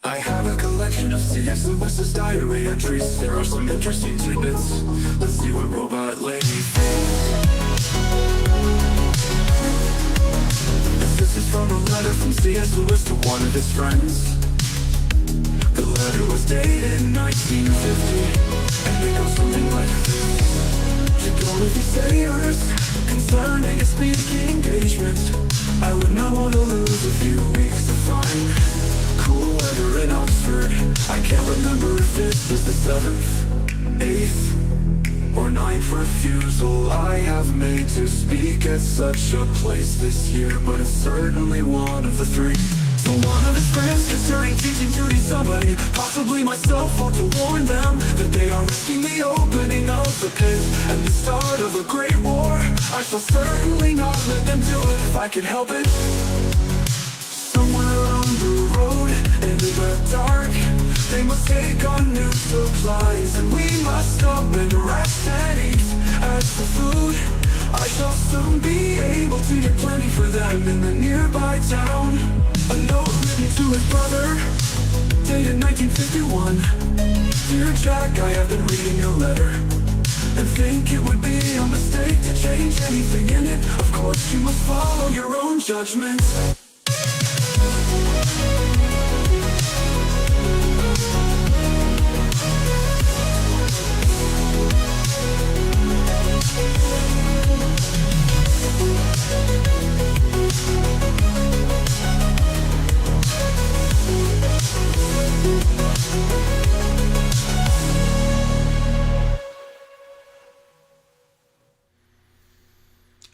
I have a collection of C.S. Lewis's diary entries. There are some interesting tidbits. Let's see what Robot Lady thinks. This is from a letter from C.S. Lewis to one of his friends. The letter was dated in 1950, and it goes something like this. To go with these sayers concerning a speaking engagement, I would not want to lose a few weeks to find cool weather in Oxford. I can't remember if this is the 7th, 8th, or 9th refusal I have made to speak at such a place this year, but it's certainly one of the 3. So one of his friends concerning teaching duty somebody, possibly myself, ought to warn them that they are risking the opening of the pit and the start of a great war. I shall certainly not let them do it if I can help it. Somewhere on the road, in the dark, they must take on new supplies, and we must stop and rest and eat. As for food, I shall soon be able to get plenty for them in the nearby town. A note written to his brother, dated 1951. Dear Jack, I have been reading your letter and think it would be a mistake to change anything in it. Of course you must follow your own judgment.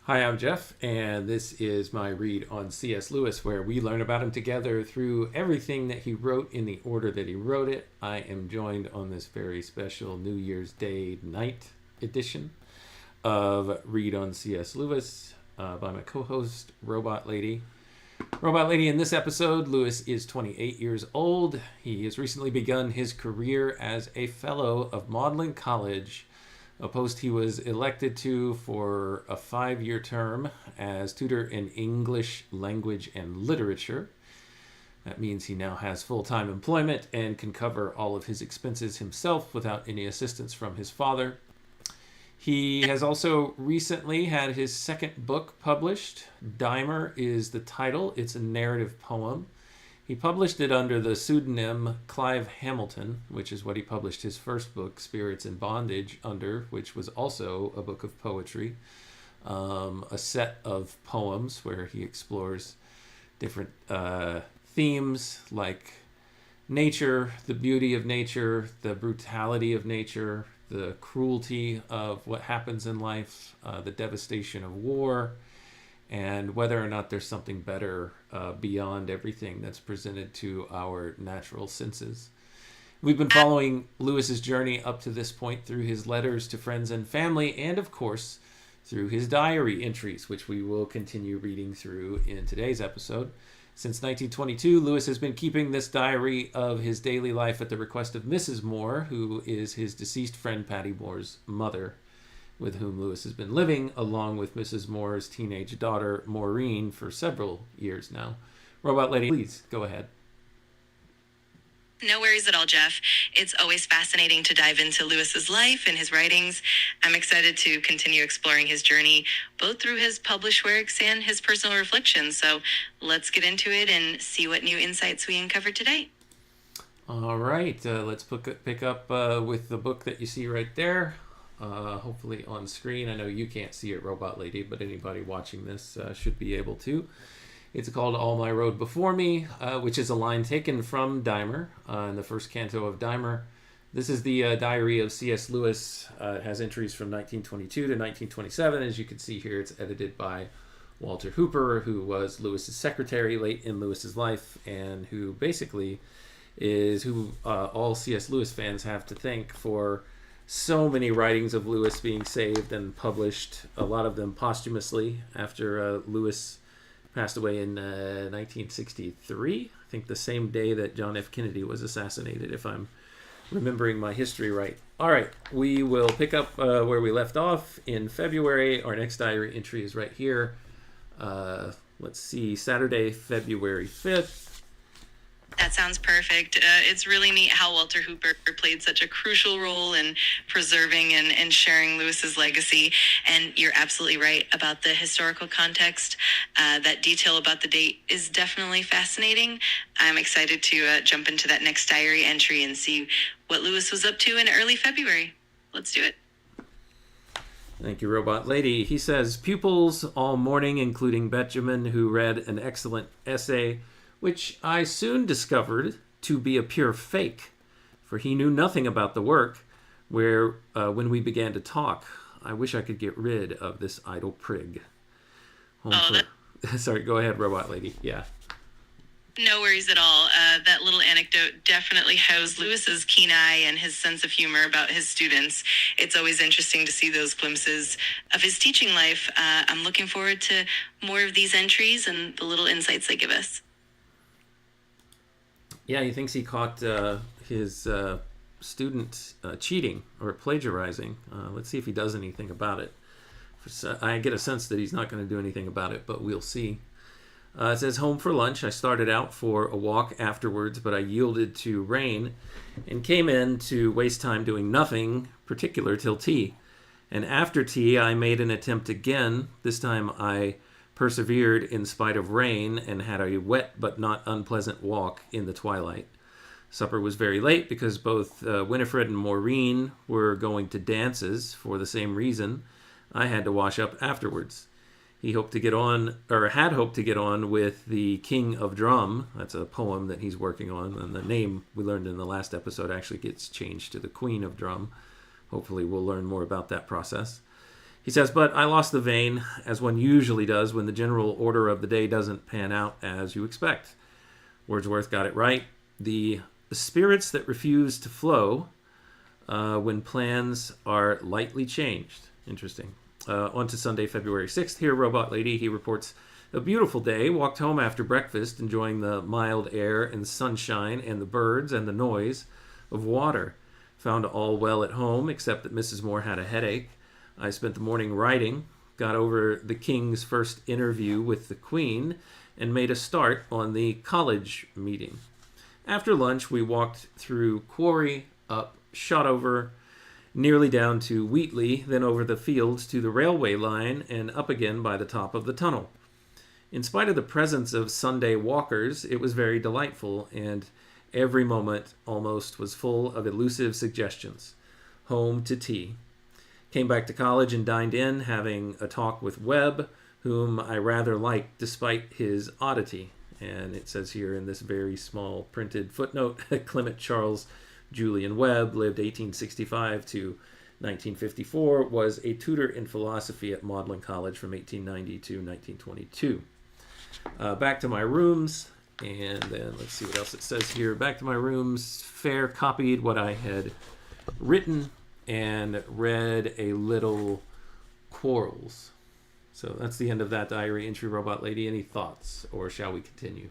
Hi, I'm Jeff, and this is my read on C.S. Lewis, where we learn about him together through everything that he wrote in the order that he wrote it. I am joined on this very special New Year's Day night edition of Read on C.S. Lewis by my co-host, Robot Lady. Robot Lady, in this episode, Lewis is 28 years old. He has recently begun his career as a Fellow of Magdelan College, a post he was elected to for a 5-year term as tutor in English language and literature. That means he now has full-time employment and can cover all of his expenses himself without any assistance from his father. He has also recently had his second book published. Dymer is the title. It's a narrative poem. He published it under the pseudonym Clive Hamilton, which is what he published his first book, Spirits in Bondage, under, which was also a book of poetry, a set of poems where he explores different themes like nature, the beauty of nature, the brutality of nature, the cruelty of what happens in life, the devastation of war, and whether or not there's something better beyond everything that's presented to our natural senses. We've been following Lewis's journey up to this point through his letters to friends and family, and of course, through his diary entries, which we will continue reading through in today's episode. Since 1922, Lewis has been keeping this diary of his daily life at the request of Mrs. Moore, who is his deceased friend Paddy Moore's mother, with whom Lewis has been living, along with Mrs. Moore's teenage daughter, Maureen, for several years now. Robot Lady, please go ahead. No worries at all, Jeff. It's always fascinating to dive into Lewis's life and his writings. I'm excited to continue exploring his journey, both through his published works and his personal reflections. So let's get into it and see what new insights we uncover today. All right, let's pick up with the book that you see right there. Hopefully on screen. I know you can't see it, Robot Lady, but anybody watching this should be able to. It's called All My Road Before Me, which is a line taken from Dymer in the first canto of Dymer. This is the diary of C.S. Lewis. It has entries from 1922 to 1927. As you can see here, it's edited by Walter Hooper, who was Lewis's secretary late in Lewis's life, and who basically is who all C.S. Lewis fans have to thank for so many writings of Lewis being saved and published, a lot of them posthumously, after Lewis passed away in 1963. I think the same day that John F. Kennedy was assassinated, if I'm remembering my history right. All right, we will pick up where we left off in February. Our next diary entry is right here. Let's see, Saturday, February 5th. That sounds perfect. It's really neat how Walter Hooper played such a crucial role in preserving and sharing Lewis's legacy. And you're absolutely right about the historical context. That detail about the date is definitely fascinating. I'm excited to jump into that next diary entry and see what Lewis was up to in early February. Let's do it. Thank you, Robot Lady. He says, pupils all morning, including Benjamin, who read an excellent essay, which I soon discovered to be a pure fake, for he knew nothing about the work, when we began to talk. I wish I could get rid of this idle prig. Sorry, go ahead, Robot Lady. Yeah. No worries at all. That little anecdote definitely housed Lewis's keen eye and his sense of humor about his students. It's always interesting to see those glimpses of his teaching life. I'm looking forward to more of these entries and the little insights they give us. Yeah, he thinks he caught his student cheating or plagiarizing. Let's see if he does anything about it. I get a sense that he's not going to do anything about it, but we'll see. It says, home for lunch. I started out for a walk afterwards, but I yielded to rain and came in to waste time doing nothing particular till tea. And after tea, I made an attempt again. This time I persevered in spite of rain and had a wet but not unpleasant walk in the twilight. Supper was very late because both Winifred and Maureen were going to dances for the same reason. I had to wash up afterwards. He hoped to get on, or had hoped to get on with the King of Drum. That's a poem that he's working on, and the name we learned in the last episode actually gets changed to the Queen of Drum. Hopefully we'll learn more about that process. He says, but I lost the vein, as one usually does when the general order of the day doesn't pan out as you expect. Wordsworth got it right. The spirits that refuse to flow when plans are lightly changed. Interesting. On to Sunday, February 6th. Here, Robot Lady, he reports, a beautiful day. Walked home after breakfast, enjoying the mild air and sunshine and the birds and the noise of water. Found all well at home, except that Mrs. Moore had a headache. I spent the morning writing, got over the King's first interview with the Queen, and made a start on the college meeting. After lunch, we walked through Quarry, up Shotover, nearly down to Wheatley, then over the fields to the railway line, and up again by the top of the tunnel. In spite of the presence of Sunday walkers, it was very delightful, and every moment almost was full of elusive suggestions. Home to tea. Came back to college and dined in, having a talk with Webb, whom I rather liked despite his oddity. And it says here in this very small printed footnote, Clement Charles Julian Webb lived 1865 to 1954, was a tutor in philosophy at Magdalen College from 1890 to 1922. Back to my rooms, and then let's see what else it says here. Back to my rooms, Fair copied what I had written and read a little Quarles. So that's the end of that diary entry, Robot Lady. Any thoughts, or shall we continue?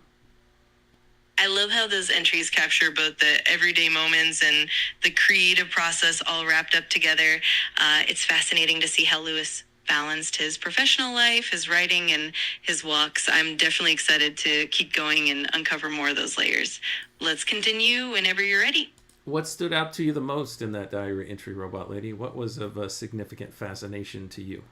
I love how those entries capture both the everyday moments and the creative process all wrapped up together. It's fascinating to see how Lewis balanced his professional life, his writing, and his walks. I'm definitely excited to keep going and uncover more of those layers. Let's continue whenever you're ready. What stood out to you the most in that diary entry, Robot Lady? What was of a significant fascination to you?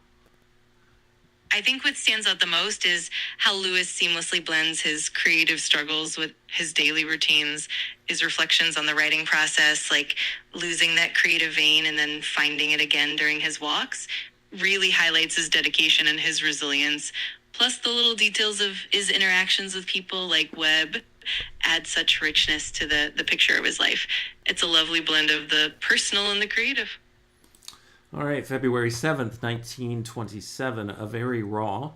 I think what stands out the most is how Lewis seamlessly blends his creative struggles with his daily routines, his reflections on the writing process, like losing that creative vein and then finding it again during his walks, really highlights his dedication and his resilience. Plus, the little details of his interactions with people like Webb add such richness to the picture of his life. It's a lovely blend of the personal and the creative. All right, February 7th, 1927, a very raw,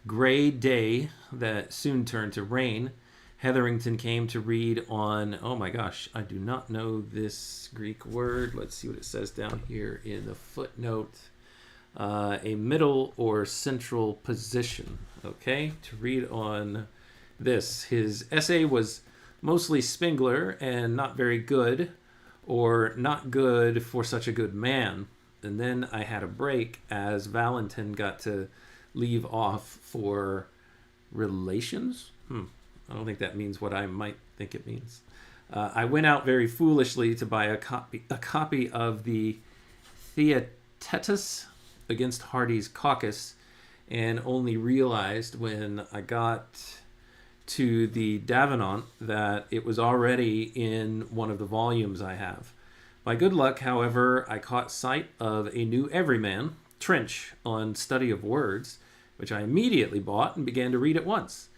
gray day that soon turned to rain. Hetherington came to read on, oh my gosh, I do not know this Greek word. Let's see what it says down here in the footnote. A middle or central position, okay, to read on this. His essay was mostly Spengler and not very good, or not good for such a good man. And then I had a break as Valentin got to leave off for relations. I don't think that means what I might think it means. I went out very foolishly to buy a copy of the Theaetetus against Hardy's Caucus, and only realized when I got to the Davenant that it was already in one of the volumes I have. By good luck, however, I caught sight of a new everyman, Trench, on Study of Words, which I immediately bought and began to read at once.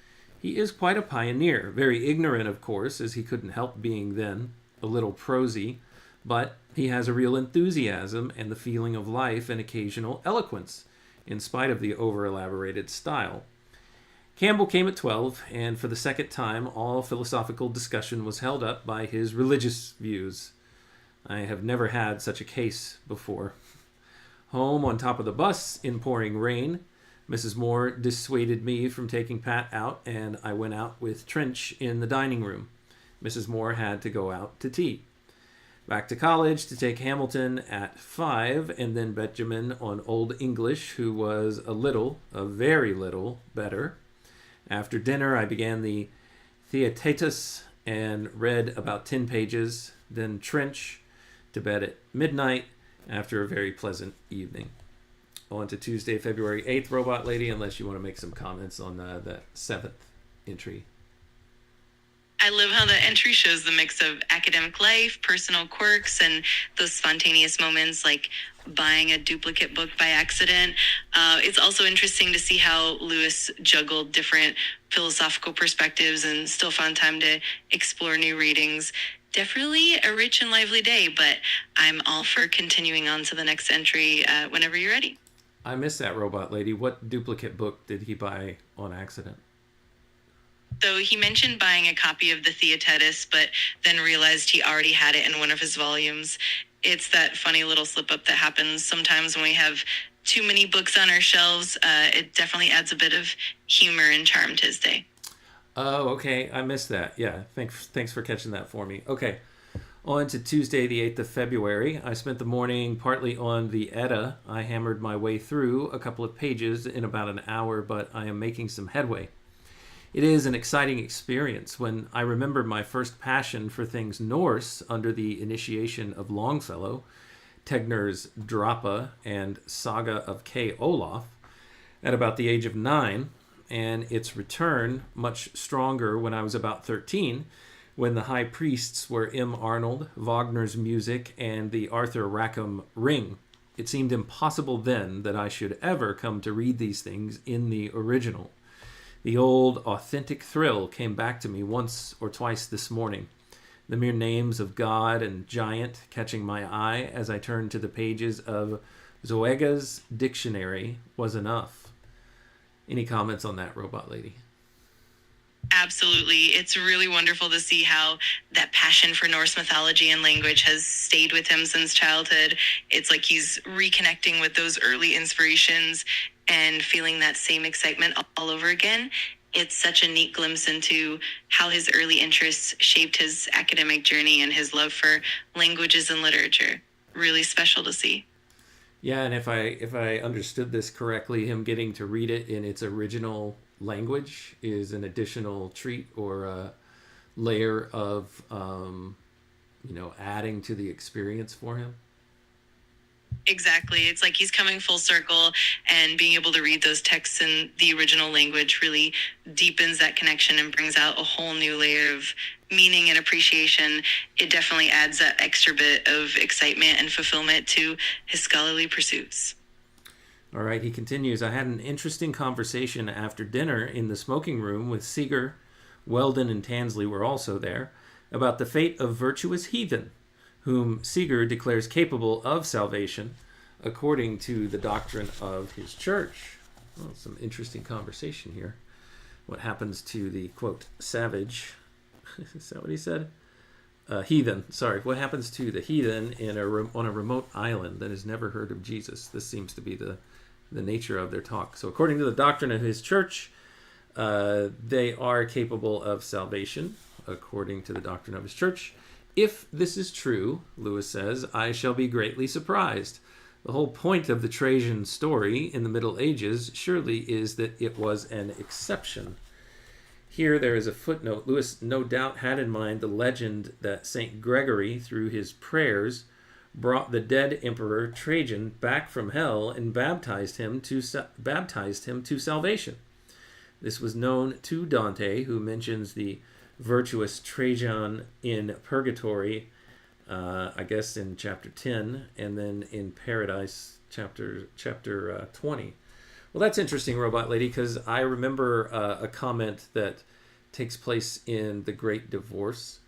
He is quite a pioneer, very ignorant, of course, as he couldn't help being then, a little prosy, but he has a real enthusiasm and the feeling of life and occasional eloquence, in spite of the over-elaborated style. Campbell came at 12, and for the second time, all philosophical discussion was held up by his religious views. I have never had such a case before. Home on top of the bus in pouring rain, Mrs. Moore dissuaded me from taking Pat out, and I went out with Trench in the dining room. Mrs. Moore had to go out to tea. Back to college to take Hamilton at 5, and then Benjamin on Old English, who was a very little, better. After dinner, I began the Theaetetus and read about 10 pages, then Trench, to bed at midnight after a very pleasant evening. On to Tuesday, February 8th, Robot Lady, unless you want to make some comments on that 7th entry. I love how the entry shows the mix of academic life, personal quirks, and those spontaneous moments like buying a duplicate book by accident. It's also interesting to see how Lewis juggled different philosophical perspectives and still found time to explore new readings. Definitely a rich and lively day, but I'm all for continuing on to the next entry whenever you're ready. I missed that, Robot Lady. What duplicate book did he buy on accident? So he mentioned buying a copy of the Theaetetus, but then realized he already had it in one of his volumes. It's that funny little slip-up that happens sometimes when we have too many books on our shelves. It definitely adds a bit of humor and charm to his day. Oh, okay. I missed that. Yeah, thanks for catching that for me. Okay. On to Tuesday, the 8th of February. I spent the morning partly on the Edda. I hammered my way through a couple of pages in about an hour, but I am making some headway. It is an exciting experience when I remembered my first passion for things Norse under the initiation of Longfellow, Tegner's Drapa, and Saga of K. Olaf, at about the age of 9, and its return much stronger when I was about 13, when the high priests were M. Arnold, Wagner's music, and the Arthur Rackham Ring. It seemed impossible then that I should ever come to read these things in the original. The old, authentic thrill came back to me once or twice this morning. The mere names of God and giant catching my eye as I turned to the pages of Zoega's dictionary was enough. Any comments on that, Robot Lady? Absolutely. It's really wonderful to see how that passion for Norse mythology and language has stayed with him since childhood. It's like he's reconnecting with those early inspirations and feeling that same excitement all over again. It's such a neat glimpse into how his early interests shaped his academic journey and his love for languages and literature. Really special to see. Yeah, and if I understood this correctly, him getting to read it in its original language is an additional treat or a layer of, adding to the experience for him. Exactly. It's like he's coming full circle, and being able to read those texts in the original language really deepens that connection and brings out a whole new layer of meaning and appreciation. It definitely adds that extra bit of excitement and fulfillment to his scholarly pursuits. All right, he continues. I had an interesting conversation after dinner in the smoking room with Seeger. Weldon and Tansley were also there, about the fate of virtuous heathen, whom Seeger declares capable of salvation according to the doctrine of his church. Well, some interesting conversation here. What happens to the, quote, savage? Is that what he said? Heathen. Sorry. What happens to the heathen on a remote island that has never heard of Jesus? This seems to be the nature of their talk. So according to the doctrine of his church, they are capable of salvation according to the doctrine of his church. If this is true, Lewis says, I shall be greatly surprised. The whole point of the Trajan story in the Middle Ages surely is that it was an exception. Here there is a footnote. Lewis no doubt had in mind the legend that St. Gregory, through his prayers, brought the dead Emperor Trajan back from hell and baptized him to salvation. This was known to Dante, who mentions the virtuous Trajan in Purgatory, I guess in chapter 10, and then in Paradise, chapter 20. Well, that's interesting, Robot Lady, because I remember a comment that takes place in The Great Divorce,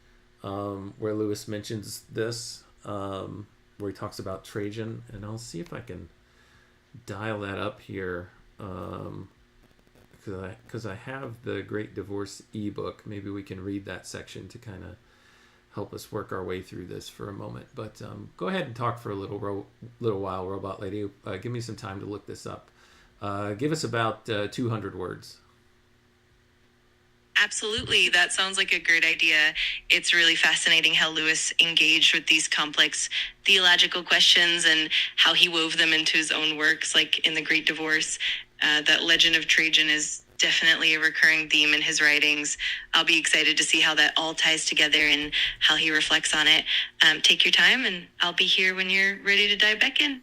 where Lewis mentions this, where he talks about Trajan, and I'll see if I can dial that up here, because I have the Great Divorce ebook. Maybe we can read that section to kind of help us work our way through this for a moment. But go ahead and talk for a little while, Robot Lady. Give me some time to look this up. Give us about 200 words. Absolutely. That sounds like a great idea. It's really fascinating how Lewis engaged with these complex theological questions and how he wove them into his own works, like in The Great Divorce. That legend of Trajan is definitely a recurring theme in his writings. I'll be excited to see how that all ties together and how he reflects on it. Take your time, and I'll be here when you're ready to dive back in.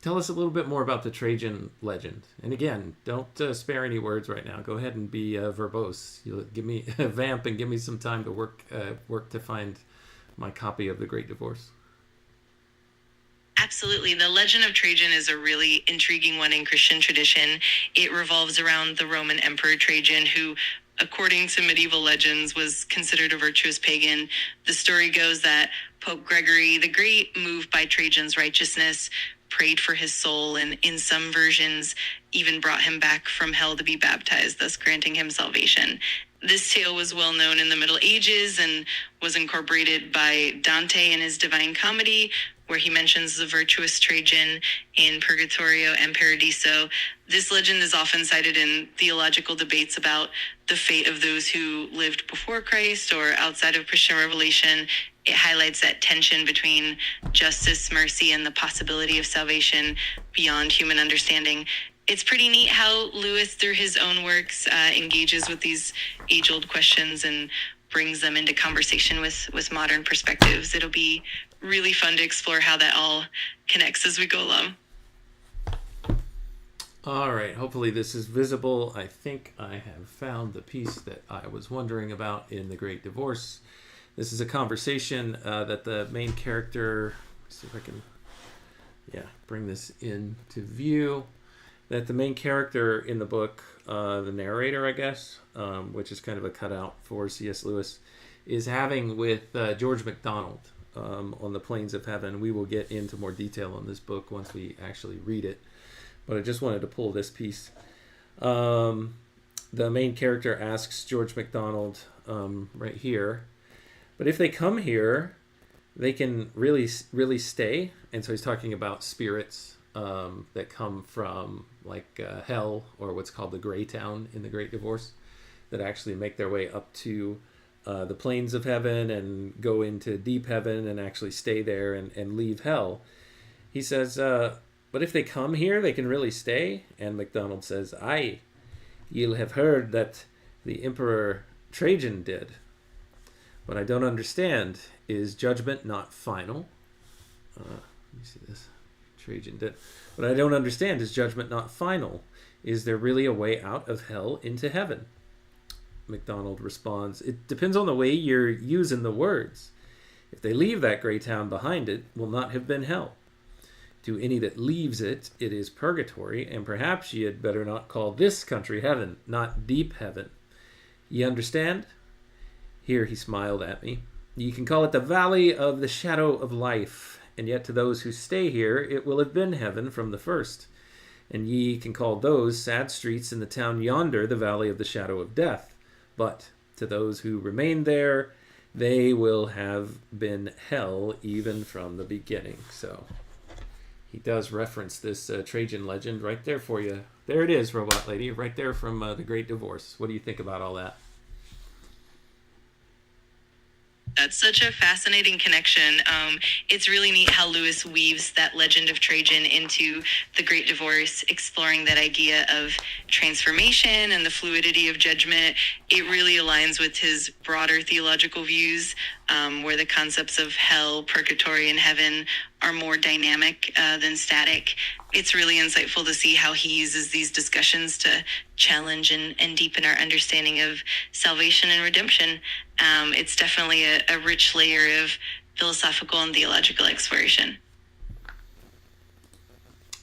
Tell us a little bit more about the Trajan legend. And again, don't spare any words right now. Go ahead and be verbose. You'll give me a vamp and give me some time to work to find my copy of The Great Divorce. Absolutely. The legend of Trajan is a really intriguing one in Christian tradition. It revolves around the Roman Emperor Trajan, who, according to medieval legends, was considered a virtuous pagan. The story goes that Pope Gregory the Great, moved by Trajan's righteousness, prayed for his soul, and in some versions even brought him back from hell to be baptized, thus granting him salvation. This tale was well known in the Middle Ages and was incorporated by Dante in his Divine Comedy, where he mentions the virtuous Trajan in Purgatorio and Paradiso. This legend is often cited in theological debates about the fate of those who lived before Christ or outside of Christian revelation. It highlights that tension between justice, mercy, and the possibility of salvation beyond human understanding. It's pretty neat how Lewis, through his own works, engages with these age-old questions and brings them into conversation with modern perspectives. It'll be really fun to explore how that all connects as we go along. All right, hopefully this is visible. I think I have found the piece that I was wondering about in The Great Divorce. This is a conversation that the main character, let's see if I can, bring this into view, that the main character in the book, the narrator, I guess, which is kind of a cutout for C.S. Lewis, is having with George MacDonald on the Plains of Heaven. We will get into more detail on this book once we actually read it, but I just wanted to pull this piece. The main character asks George MacDonald right here, but if they come here, they can really stay. And so he's talking about spirits that come from like hell, or what's called the Gray Town in The Great Divorce, that actually make their way up to the plains of heaven and go into deep heaven and actually stay there and leave hell. He says, but if they come here, they can really stay. And MacDonald says, aye, ye'll have heard that the Emperor Trajan did. What I don't understand is judgment not final. Let me see this. Trajan did. What I don't understand is judgment not final. Is there really a way out of hell into heaven? MacDonald responds, it depends on the way you're using the words. If they leave that gray town behind, it will not have been hell. To any that leaves it, it is purgatory, and perhaps ye had better not call this country heaven, not deep heaven. Ye understand? Here he smiled at me. Ye can call it the valley of the shadow of life, and yet to those who stay here it will have been heaven from the first. And ye can call those sad streets in the town yonder the valley of the shadow of death. But to those who remain there, they will have been hell even from the beginning. So he does reference this Trajan legend right there for you. There it is, Robot Lady, right there from The Great Divorce. What do you think about all that? That's such a fascinating connection. It's really neat how Lewis weaves that legend of Trajan into The Great Divorce, exploring that idea of transformation and the fluidity of judgment. It really aligns with his broader theological views, where the concepts of hell, purgatory, and heaven are more dynamic than static. It's really insightful to see how he uses these discussions to challenge and deepen our understanding of salvation and redemption. It's definitely a rich layer of philosophical and theological exploration.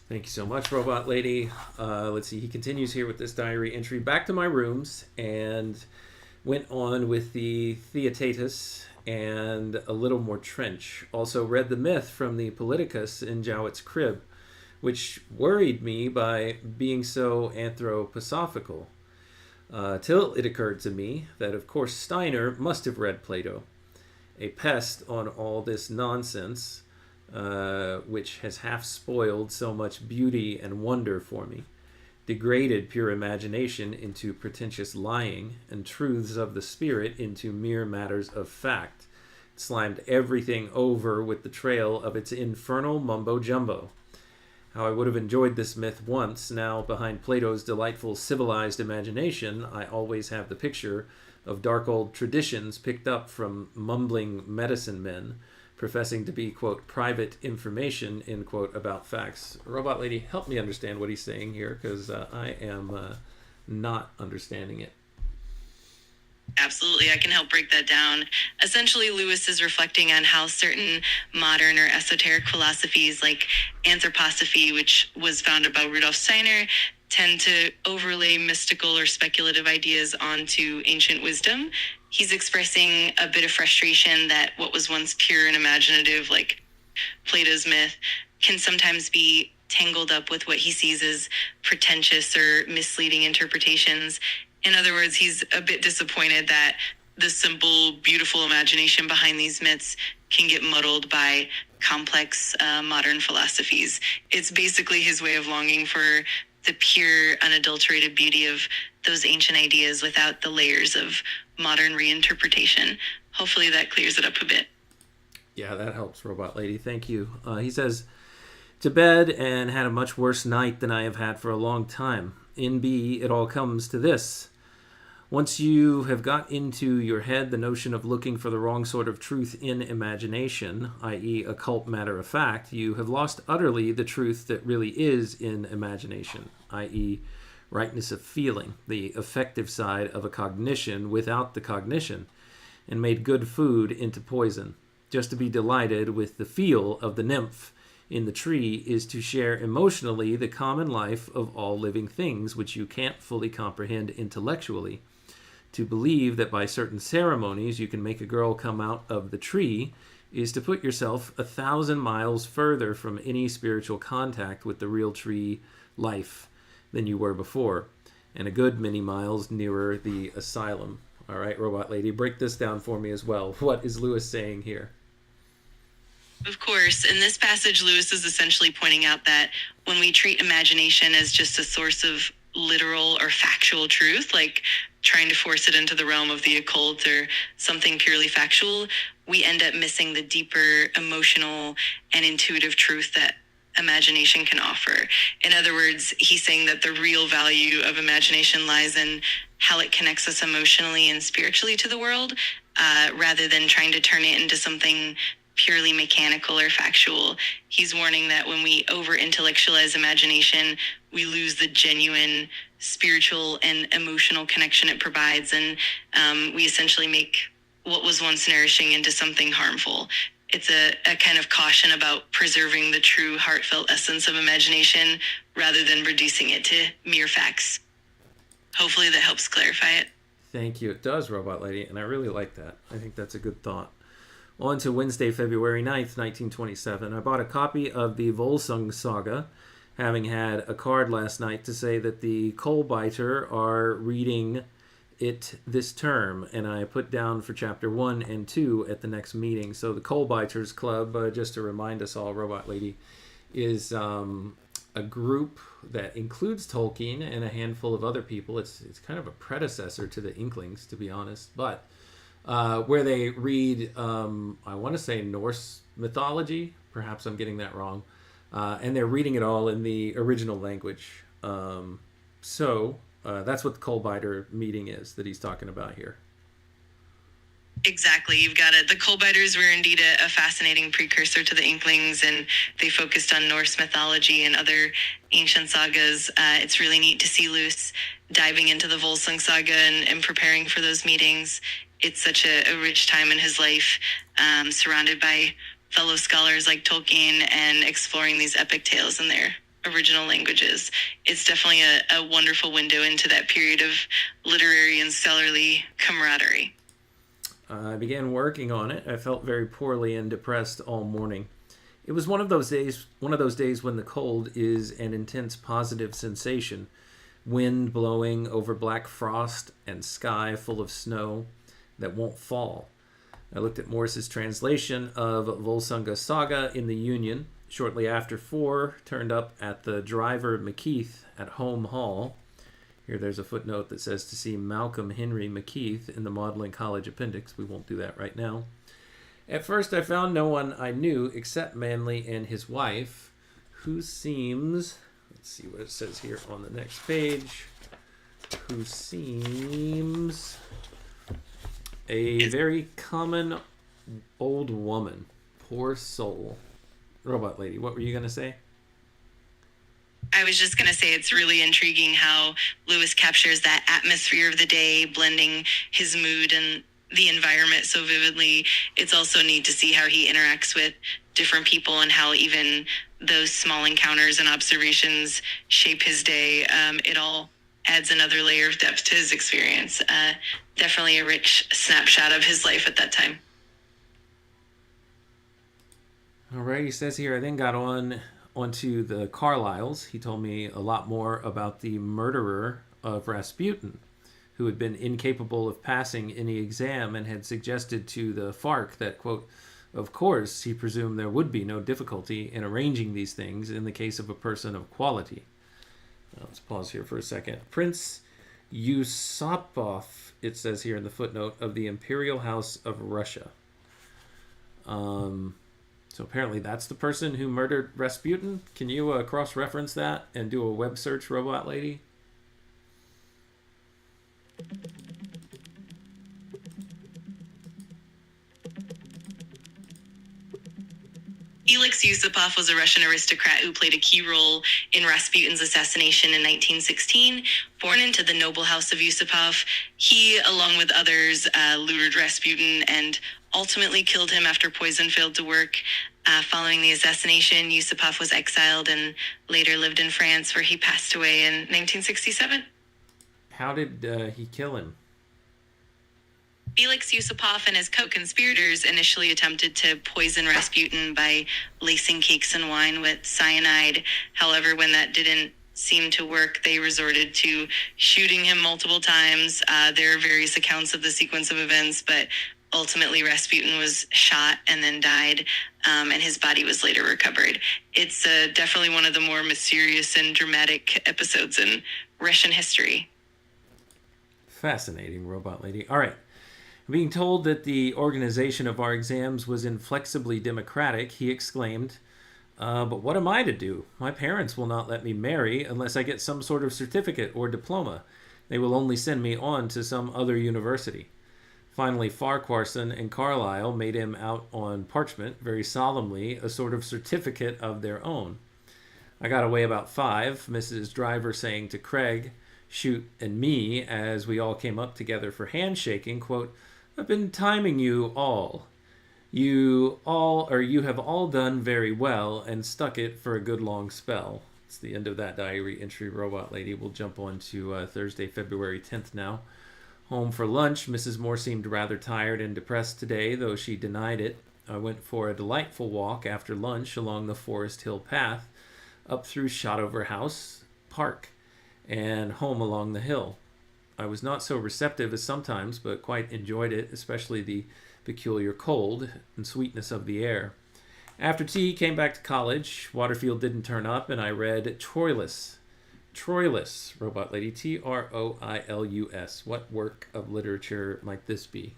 Thank you so much, Robot Lady. Let's see, he continues here with this diary entry. Back to my rooms, and went on with the Theaetetus and a little more Trench. Also read the myth from the Politicus in Jowett's crib, which worried me by being so anthroposophical, till it occurred to me that, of course, Steiner must have read Plato, a pest on all this nonsense, which has half spoiled so much beauty and wonder for me, degraded pure imagination into pretentious lying, and truths of the spirit into mere matters of fact, slimed everything over with the trail of its infernal mumbo-jumbo. How I would have enjoyed this myth once, now behind Plato's delightful civilized imagination, I always have the picture of dark old traditions picked up from mumbling medicine men, professing to be, quote, private information, end quote, about facts. Robot Lady, help me understand what he's saying here, because I am not understanding it. Absolutely, I can help break that down. Essentially, Lewis is reflecting on how certain modern or esoteric philosophies like anthroposophy, which was founded by Rudolf Steiner, tend to overlay mystical or speculative ideas onto ancient wisdom. He's expressing a bit of frustration that what was once pure and imaginative, like Plato's myth, can sometimes be tangled up with what he sees as pretentious or misleading interpretations. In other words, he's a bit disappointed that the simple, beautiful imagination behind these myths can get muddled by complex modern philosophies. It's basically his way of longing for the pure, unadulterated beauty of those ancient ideas without the layers of modern reinterpretation. Hopefully that clears it up a bit. Yeah, that helps, Robot Lady. Thank you. He says, to bed and had a much worse night than I have had for a long time. In B, it all comes to this. Once you have got into your head the notion of looking for the wrong sort of truth in imagination, i.e. occult matter of fact, you have lost utterly the truth that really is in imagination, i.e. rightness of feeling, the affective side of a cognition without the cognition, and made good food into poison. Just to be delighted with the feel of the nymph in the tree is to share emotionally the common life of all living things, which you can't fully comprehend intellectually. To believe that by certain ceremonies you can make a girl come out of the tree is to put yourself 1,000 miles further from any spiritual contact with the real tree life than you were before, and a good many miles nearer the asylum. All right, Robot Lady, break this down for me as well. What is Lewis saying here? Of course, in this passage, Lewis is essentially pointing out that when we treat imagination as just a source of literal or factual truth, like trying to force it into the realm of the occult or something purely factual, we end up missing the deeper emotional and intuitive truth that imagination can offer. In other words, he's saying that the real value of imagination lies in how it connects us emotionally and spiritually to the world, rather than trying to turn it into something purely mechanical or factual. He's warning that when we over-intellectualize imagination, we lose the genuine spiritual and emotional connection it provides, and we essentially make what was once nourishing into something harmful. It's a kind of caution about preserving the true heartfelt essence of imagination rather than reducing it to mere facts. Hopefully that helps clarify it. Thank you. It does, Robot Lady, and I really like that. I think that's a good thought. On to Wednesday, February 9th, 1927. I bought a copy of the Volsung Saga, having had a card last night to say that the Coalbiter are reading it this term, and I put down for chapter 1 and 2 at the next meeting. So the Coalbiters Club, just to remind us all, Robot Lady, is a group that includes Tolkien and a handful of other people. It's kind of a predecessor to the Inklings, to be honest, but where they read, I want to say Norse mythology. Perhaps I'm getting that wrong. And they're reading it all in the original language. So that's what the Coalbiter meeting is that he's talking about here. Exactly, you've got it. The Coalbiters were indeed a fascinating precursor to the Inklings, and they focused on Norse mythology and other ancient sagas. It's really neat to see Lewis diving into the Volsung saga and preparing for those meetings. It's such a rich time in his life, surrounded by fellow scholars like Tolkien and exploring these epic tales in their original languages. It's definitely a wonderful window into that period of literary and scholarly camaraderie. I began working on it. I felt very poorly and depressed all morning. It was one of those days when the cold is an intense positive sensation. Wind blowing over black frost and sky full of snow that won't fall. I looked at Morris's translation of Volsunga Saga in the Union. Shortly after 4, turned up at the Driver McKeith at Home Hall. Here there's a footnote that says to see Malcolm Henry McKeith in the Magdalen College appendix. We won't do that right now. At first I found no one I knew except Manley and his wife, who seems, let's see what it says here on the next page, who seems a very common old woman. Poor soul. Robot lady, what were you going to say? I was just going to say it's really intriguing how Lewis captures that atmosphere of the day, blending his mood and the environment so vividly. It's also neat to see how he interacts with different people and how even those small encounters and observations shape his day. It all adds another layer of depth to his experience. Definitely a rich snapshot of his life at that time. All right, he says here, I then got onto the Carlyles. He told me a lot more about the murderer of Rasputin, who had been incapable of passing any exam and had suggested to the FARC that, quote, of course, he presumed there would be no difficulty in arranging these things in the case of a person of quality. Let's pause here for a second. Prince Yusupov, it says here in the footnote, of the Imperial House of Russia. So apparently that's the person who murdered Rasputin. Can you cross-reference that and do a web search, Robot Lady? Felix Yusupov was a Russian aristocrat who played a key role in Rasputin's assassination in 1916. Born into the noble house of Yusupov, he, along with others, lured Rasputin and ultimately killed him after poison failed to work. Following the assassination, Yusupov was exiled and later lived in France, where he passed away in 1967. How did he kill him? Felix Yusupov and his co-conspirators initially attempted to poison Rasputin by lacing cakes and wine with cyanide. However, when that didn't seem to work, they resorted to shooting him multiple times. There are various accounts of the sequence of events, but ultimately Rasputin was shot and then died, and his body was later recovered. It's definitely one of the more mysterious and dramatic episodes in Russian history. Fascinating, Robot Lady. All right. Being told that the organization of our exams was inflexibly democratic, he exclaimed, but what am I to do? My parents will not let me marry unless I get some sort of certificate or diploma. They will only send me on to some other university. Finally, Farquharson and Carlyle made him out on parchment, very solemnly, a sort of certificate of their own. I got away about 5, Mrs. Driver saying to Craig, Shute, and me, as we all came up together for handshaking, quote, I've been timing you all. You have all done very well and stuck it for a good long spell. It's the end of that diary entry, Robot Lady. We'll jump on to Thursday, February 10th now. Home for lunch, Mrs. Moore seemed rather tired and depressed today, though she denied it. I went for a delightful walk after lunch along the Forest Hill path, up through Shotover House Park, and home along the hill. I was not so receptive as sometimes, but quite enjoyed it, especially the peculiar cold and sweetness of the air. After tea, came back to college. Waterfield didn't turn up, and I read Troilus. Troilus, Robot Lady, Troilus. What work of literature might this be?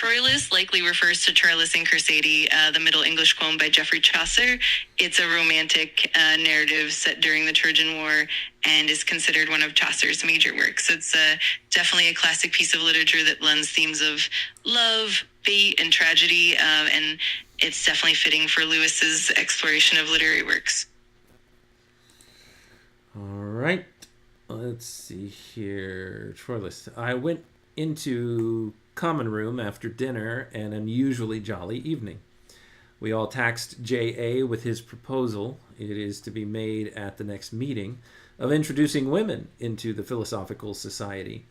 Troilus likely refers to Troilus and Cressadi, the Middle English poem by Geoffrey Chaucer. It's a romantic narrative set during the Trojan War and is considered one of Chaucer's major works. It's definitely a classic piece of literature that blends themes of love, fate, and tragedy, and it's definitely fitting for Lewis's exploration of literary works. All right. Let's see here. Troilus. I went into common room after dinner, an unusually jolly evening. We all taxed J.A. with his proposal, it is to be made at the next meeting, of introducing women into the Philosophical Society.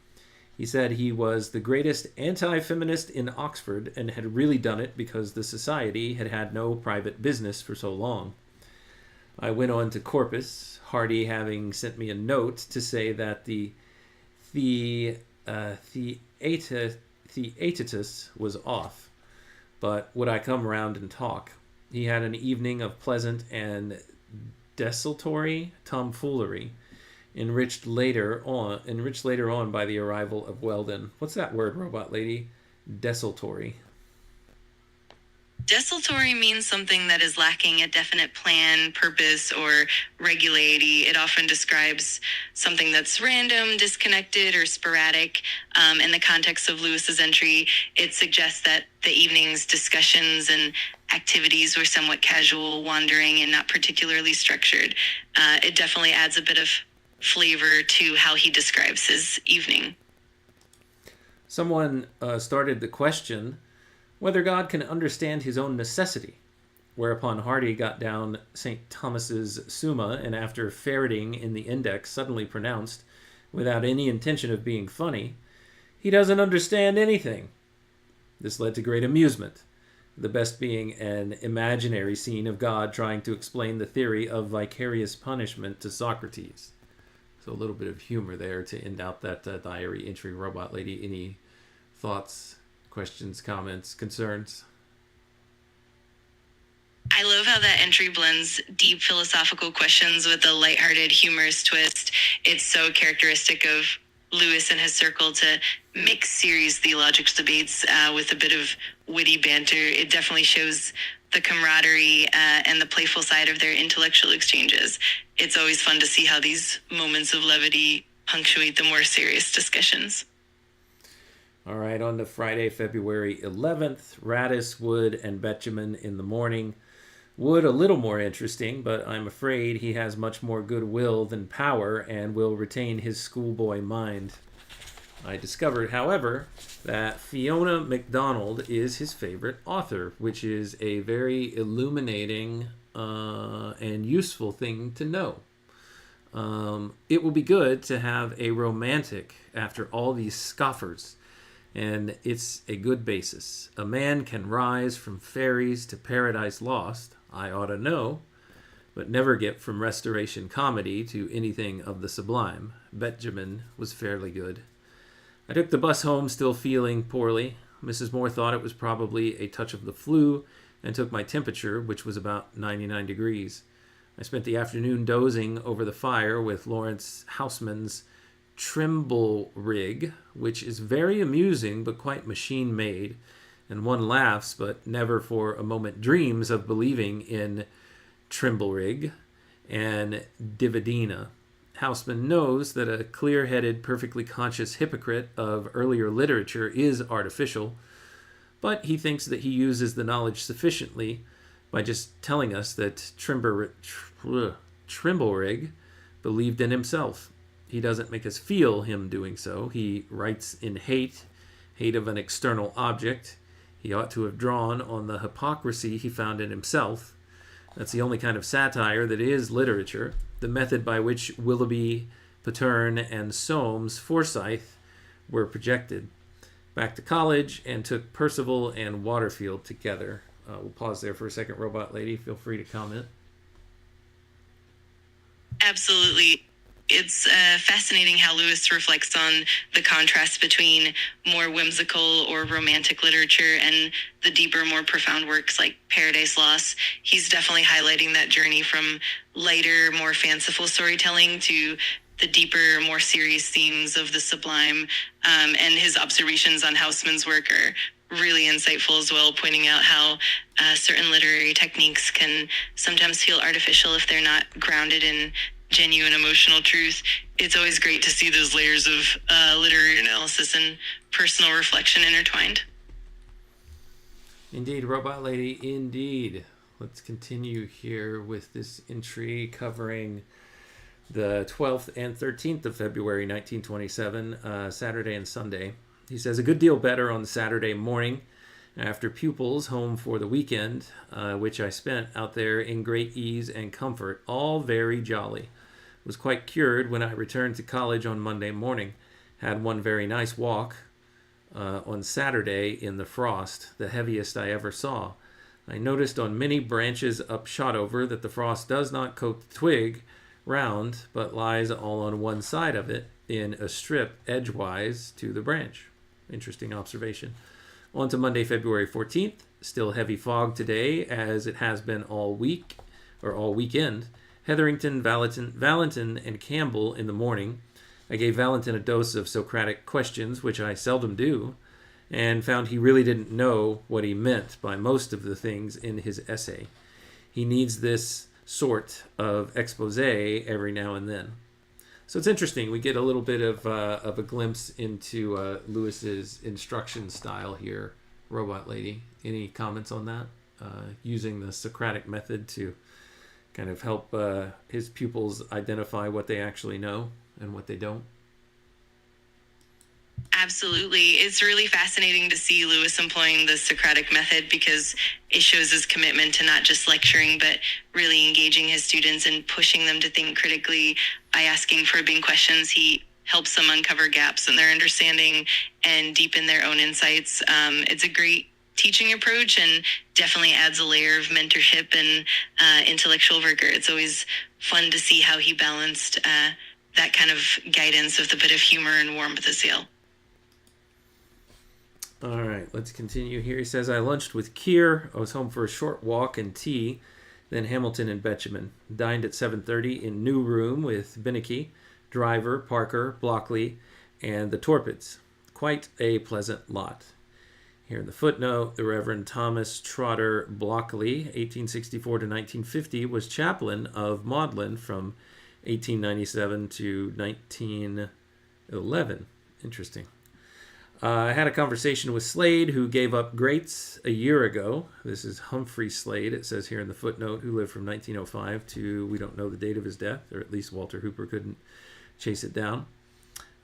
He said he was the greatest anti-feminist in Oxford and had really done it because the society had had no private business for so long. I went on to Corpus, Hardy having sent me a note to say that the Theaetetus was off, but would I come round and talk? He had an evening of pleasant and desultory tomfoolery, enriched later on by the arrival of Weldon. What's that word, robot lady? Desultory. Desultory means something that is lacking a definite plan, purpose, or regularity. It often describes something that's random, disconnected, or sporadic. In the context of Lewis's entry, it suggests that the evening's discussions and activities were somewhat casual, wandering, and not particularly structured. It definitely adds a bit of flavor to how he describes his evening. Someone started the question whether God can understand his own necessity, whereupon Hardy got down St. Thomas's Summa, and after ferreting in the index suddenly pronounced, without any intention of being funny, he doesn't understand anything. This led to great amusement, the best being an imaginary scene of God trying to explain the theory of vicarious punishment to Socrates. So a little bit of humor there to end out that diary entry, robot lady. Any thoughts, questions, comments, concerns? I love how that entry blends deep philosophical questions with a lighthearted, humorous twist. It's so characteristic of Lewis and his circle to mix serious theological debates with a bit of witty banter. It definitely shows the camaraderie and the playful side of their intellectual exchanges. It's always fun to see how these moments of levity punctuate the more serious discussions. All right, on to Friday, February 11th, Radis, Wood, and Betjeman in the morning. Wood a little more interesting, but I'm afraid he has much more goodwill than power and will retain his schoolboy mind. I discovered, however, that Fiona MacDonald is his favorite author, which is a very illuminating and useful thing to know. It will be good to have a romantic after all these scoffers, and it's a good basis. A man can rise from fairies to Paradise Lost, I ought to know, but never get from Restoration Comedy to anything of the sublime. Benjamin was fairly good. I took the bus home still feeling poorly. Mrs. Moore thought it was probably a touch of the flu and took my temperature, which was about 99 degrees. I spent the afternoon dozing over the fire with Lawrence Houseman's Trimble rig, which is very amusing but quite machine-made, and one laughs but never for a moment dreams of believing in Trimble rig and Dividina. Houseman knows that a clear-headed, perfectly conscious hypocrite of earlier literature is artificial, but he thinks that he uses the knowledge sufficiently by just telling us that Trimblerig believed in himself. He doesn't make us feel him doing so. He writes in hate of an external object. He ought to have drawn on the hypocrisy he found in himself. That's the only kind of satire that is literature, the method by which Willoughby, Patterne, and Soames Forsyth were projected. Back to college and took Percival and Waterfield together. We'll pause there for a second, robot lady. Feel free to comment. Absolutely. It's fascinating how Lewis reflects on the contrast between more whimsical or romantic literature and the deeper, more profound works like Paradise Lost. He's definitely highlighting that journey from lighter, more fanciful storytelling to the deeper, more serious themes of the sublime. And his observations on Houseman's work are really insightful as well, pointing out how certain literary techniques can sometimes feel artificial if they're not grounded in genuine emotional truth. It's always great to see those layers of literary analysis and personal reflection intertwined. Indeed, Robot Lady, indeed. Let's continue here with this entry covering the 12th and 13th of February 1927, Saturday and Sunday. He says, a good deal better on Saturday morning after pupils home for the weekend, which I spent out there in great ease and comfort, all very jolly. Was quite cured when I returned to college on Monday morning. Had one very nice walk on Saturday in the frost, the heaviest I ever saw. I noticed on many branches up Shotover that the frost does not coat the twig round, but lies all on one side of it in a strip edgewise to the branch. Interesting observation. On to Monday, February 14th. Still heavy fog today, as it has been all week, or all weekend. Hetherington, Valentin, and Campbell in the morning. I gave Valentin a dose of Socratic questions, which I seldom do, and found he really didn't know what he meant by most of the things in his essay. He needs this sort of expose every now and then. So it's interesting. We get a little bit of a glimpse into Lewis's instruction style here. Robot Lady, any comments on that? Using the Socratic method to kind of help his pupils identify what they actually know and what they don't. Absolutely. It's really fascinating to see Lewis employing the Socratic method because it shows his commitment to not just lecturing, but really engaging his students and pushing them to think critically by asking probing questions. He helps them uncover gaps in their understanding and deepen their own insights. It's a great teaching approach and definitely adds a layer of mentorship and intellectual rigor. It's always fun to see how he balanced that kind of guidance with a bit of humor and warmth as well. All right, let's continue here. He says, I lunched with Keir. I was home for a short walk and tea, then Hamilton and Betjeman. Dined at 7:30 in New Room with Binnicky, Driver, Parker, Blockley, and the Torpids. Quite a pleasant lot. Here in the footnote, the Reverend Thomas Trotter Blockley, 1864 to 1950, was chaplain of Magdalen from 1897 to 1911. Interesting. I had a conversation with Slade, who gave up Greats a year ago. This is Humphrey Slade, it says here in the footnote, who lived from 1905 to, we don't know the date of his death, or at least Walter Hooper couldn't chase it down.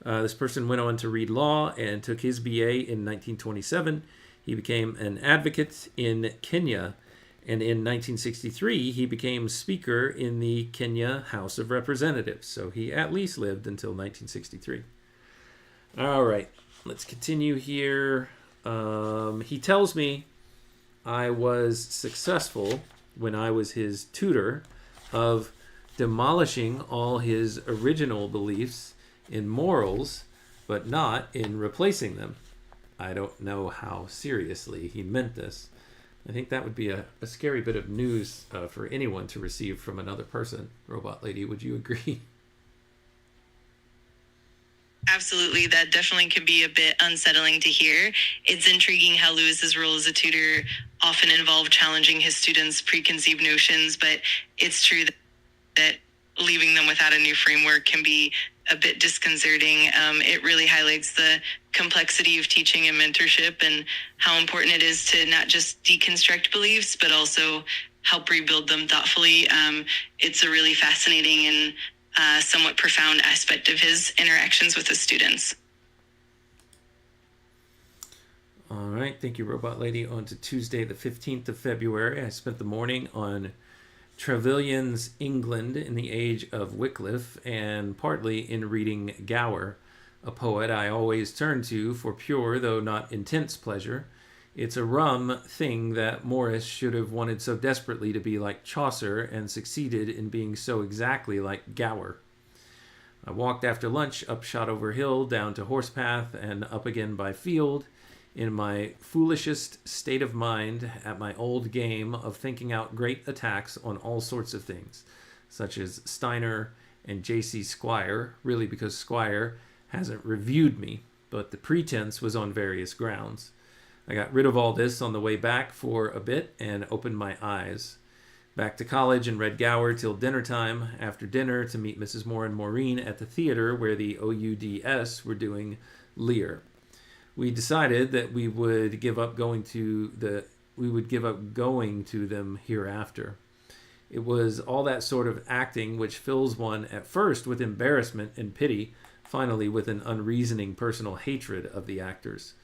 This person went on to read law and took his BA in 1927. He became an advocate in Kenya, and in 1963 he became Speaker in the Kenya House of Representatives. So he at least lived until 1963. All right. Let's continue here. He tells me I was successful when I was his tutor of demolishing all his original beliefs in morals, but not in replacing them. I don't know how seriously he meant this. I think that would be a scary bit of news for anyone to receive from another person. Robot Lady, would you agree? Absolutely. That definitely can be a bit unsettling to hear. It's intriguing how Lewis's role as a tutor often involved challenging his students' preconceived notions, but it's true that leaving them without a new framework can be a bit disconcerting. It really highlights the complexity of teaching and mentorship and how important it is to not just deconstruct beliefs, but also help rebuild them thoughtfully. It's a really fascinating and somewhat profound aspect of his interactions with his students. All right. Thank you, Robot Lady. On to Tuesday, the 15th of February. I spent the morning on Trevelyan's England in the Age of Wycliffe and partly in reading Gower, a poet I always turn to for pure, though not intense pleasure. It's a rum thing that Morris should have wanted so desperately to be like Chaucer and succeeded in being so exactly like Gower. I walked after lunch up Shotover Hill, down to Horsepath, and up again by Field, in my foolishest state of mind at my old game of thinking out great attacks on all sorts of things, such as Steiner and J.C. Squire, really because Squire hasn't reviewed me, but the pretense was on various grounds. I got rid of all this on the way back for a bit and opened my eyes. Back to college and read Gower till dinner time. After dinner, to meet Mrs. Moore and Maureen at the theater where the OUDS were doing Lear. We decided that we would give up going to them hereafter. It was all that sort of acting which fills one at first with embarrassment and pity, finally with an unreasoning personal hatred of the actors.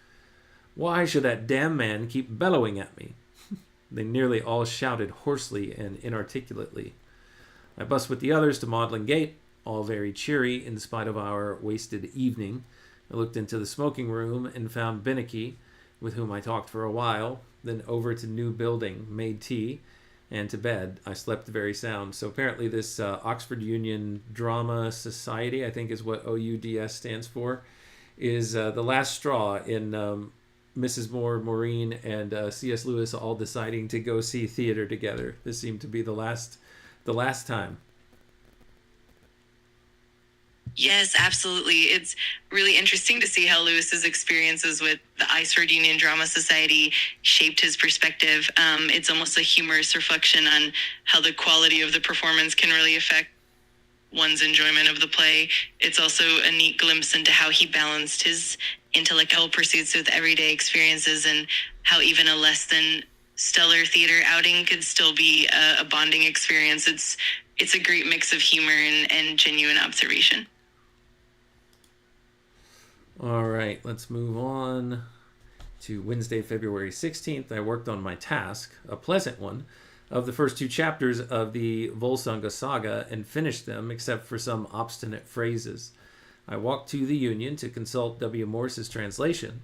Why should that damn man keep bellowing at me? They nearly all shouted hoarsely and inarticulately. I bussed with the others to Magdalen Gate, all very cheery in spite of our wasted evening. I looked into the smoking room and found Binnicky, with whom I talked for a while, then over to New Building, made tea, and to bed. I slept very sound. So apparently this Oxford Union Drama Society, I think is what OUDS stands for, is the last straw in Mrs. Moore, Maureen, and C.S. Lewis all deciding to go see theater together. This seemed to be the last time. Yes, absolutely. It's really interesting to see how Lewis's experiences with the Oxford Union Drama Society shaped his perspective. It's almost a humorous reflection on how the quality of the performance can really affect one's enjoyment of the play. It's also a neat glimpse into how he balanced his intellectual pursuits with everyday experiences, and how even a less than stellar theater outing could still be a bonding experience. It's a great mix of humor and genuine observation. All right, let's move on to Wednesday, February 16th. I worked on my task, a pleasant one, of the first 2 chapters of the Volsunga saga and finished them except for some obstinate phrases. I walked to the Union to consult W. Morse's translation.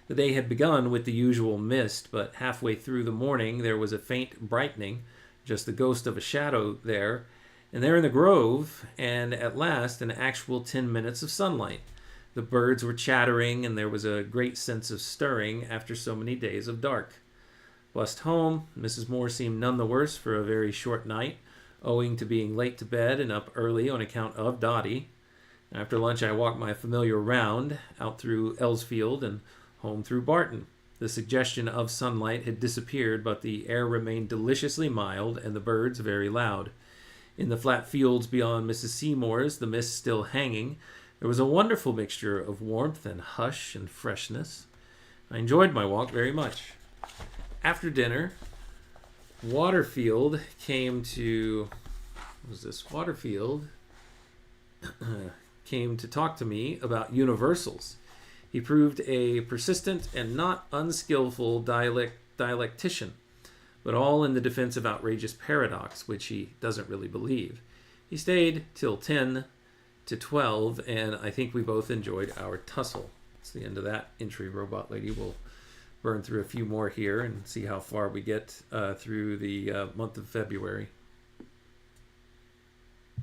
The day had begun with the usual mist, but halfway through the morning there was a faint brightening, just the ghost of a shadow there, and there in the grove, and at last an actual 10 minutes of sunlight. The birds were chattering, and there was a great sense of stirring after so many days of dark. Bussed home, Mrs. Moore seemed none the worse for a very short night, owing to being late to bed and up early on account of Dottie. After lunch I walked my familiar round, out through Elsfield and home through Barton. The suggestion of sunlight had disappeared, but the air remained deliciously mild and the birds very loud. In the flat fields beyond Mrs. Seymour's, the mist still hanging, there was a wonderful mixture of warmth and hush and freshness. I enjoyed my walk very much. After dinner, Waterfield came to talk to me about universals. He proved a persistent and not unskillful dialectician, but all in the defense of outrageous paradox, which he doesn't really believe. He stayed till 10 to 12, and I think we both enjoyed our tussle. It's the end of that entry, Robot Lady. We'll burn through a few more here and see how far we get through the month of February.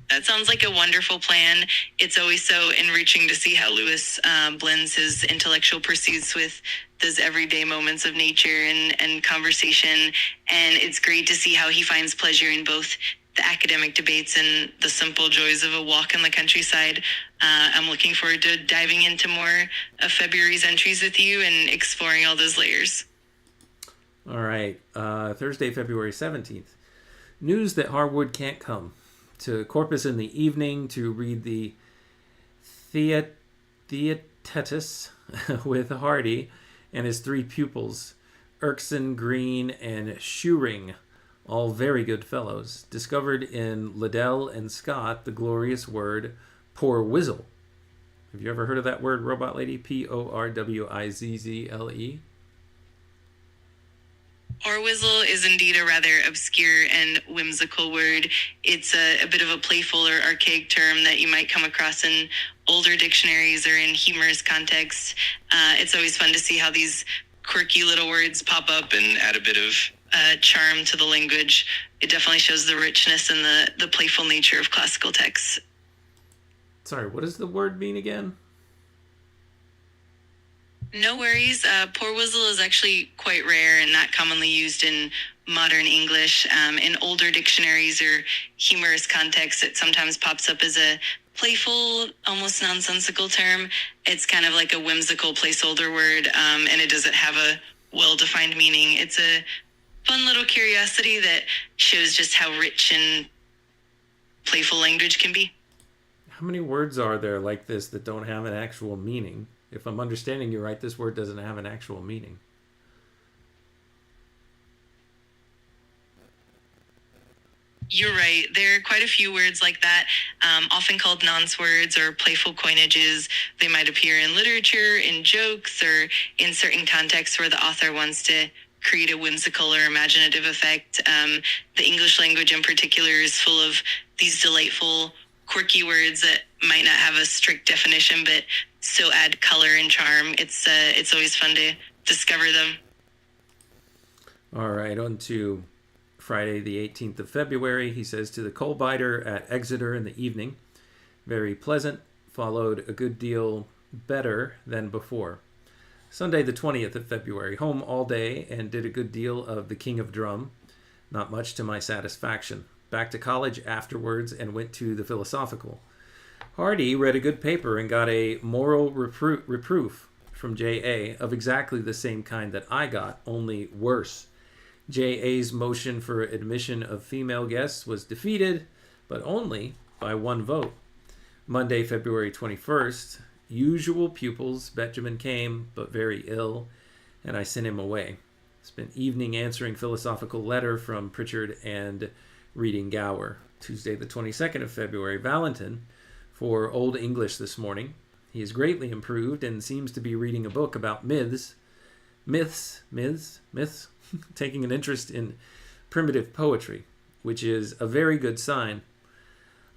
That sounds like a wonderful plan. It's always so enriching to see how Lewis blends his intellectual pursuits with those everyday moments of nature and conversation. And it's great to see how he finds pleasure in both the academic debates and the simple joys of a walk in the countryside. I'm looking forward to diving into more of February's entries with you and exploring all those layers. All right. Thursday, February 17th. News that Harwood can't come. To Corpus in the evening to read the Theaetetus with Hardy and his 3 pupils, Erskine, Green, and Shewring, all very good fellows. Discovered in Liddell and Scott the glorious word poor whizzle. Have you ever heard of that word, Robot Lady? Porwizzle. Orwizzle is indeed a rather obscure and whimsical word. It's a bit of a playful or archaic term that you might come across in older dictionaries or in humorous contexts. It's always fun to see how these quirky little words pop up and add a bit of charm to the language. It definitely shows the richness and the playful nature of classical texts. Sorry, what does the word mean again? No worries. Porwizzle is actually quite rare and not commonly used in modern English. In older dictionaries or humorous contexts, it sometimes pops up as a playful, almost nonsensical term. It's kind of like a whimsical placeholder word, and it doesn't have a well-defined meaning. It's a fun little curiosity that shows just how rich and playful language can be. How many words are there like this that don't have an actual meaning? If I'm understanding you right, this word doesn't have an actual meaning. You're right. There are quite a few words like that, often called nonce words or playful coinages. They might appear in literature, in jokes, or in certain contexts where the author wants to create a whimsical or imaginative effect. The English language in particular is full of these delightful, quirky words that might not have a strict definition, but so add color and charm. It's always fun to discover them. All right, on to Friday the 18th of February. He says, to the coal biter at Exeter in the evening, very pleasant, followed a good deal better than before. Sunday the 20th of February, home all day and did a good deal of the King of Drum, not much to my satisfaction. Back to college afterwards and went to the Philosophical. Hardy read a good paper and got a moral reproof from J.A. of exactly the same kind that I got, only worse. J.A.'s motion for admission of female guests was defeated, but only by one vote. Monday, February 21st, usual pupils. Benjamin came, but very ill, and I sent him away. Spent evening answering philosophical letter from Pritchard and reading Gower. Tuesday, the 22nd of February, Valentin for Old English this morning. He is greatly improved and seems to be reading a book about myths, taking an interest in primitive poetry, which is a very good sign.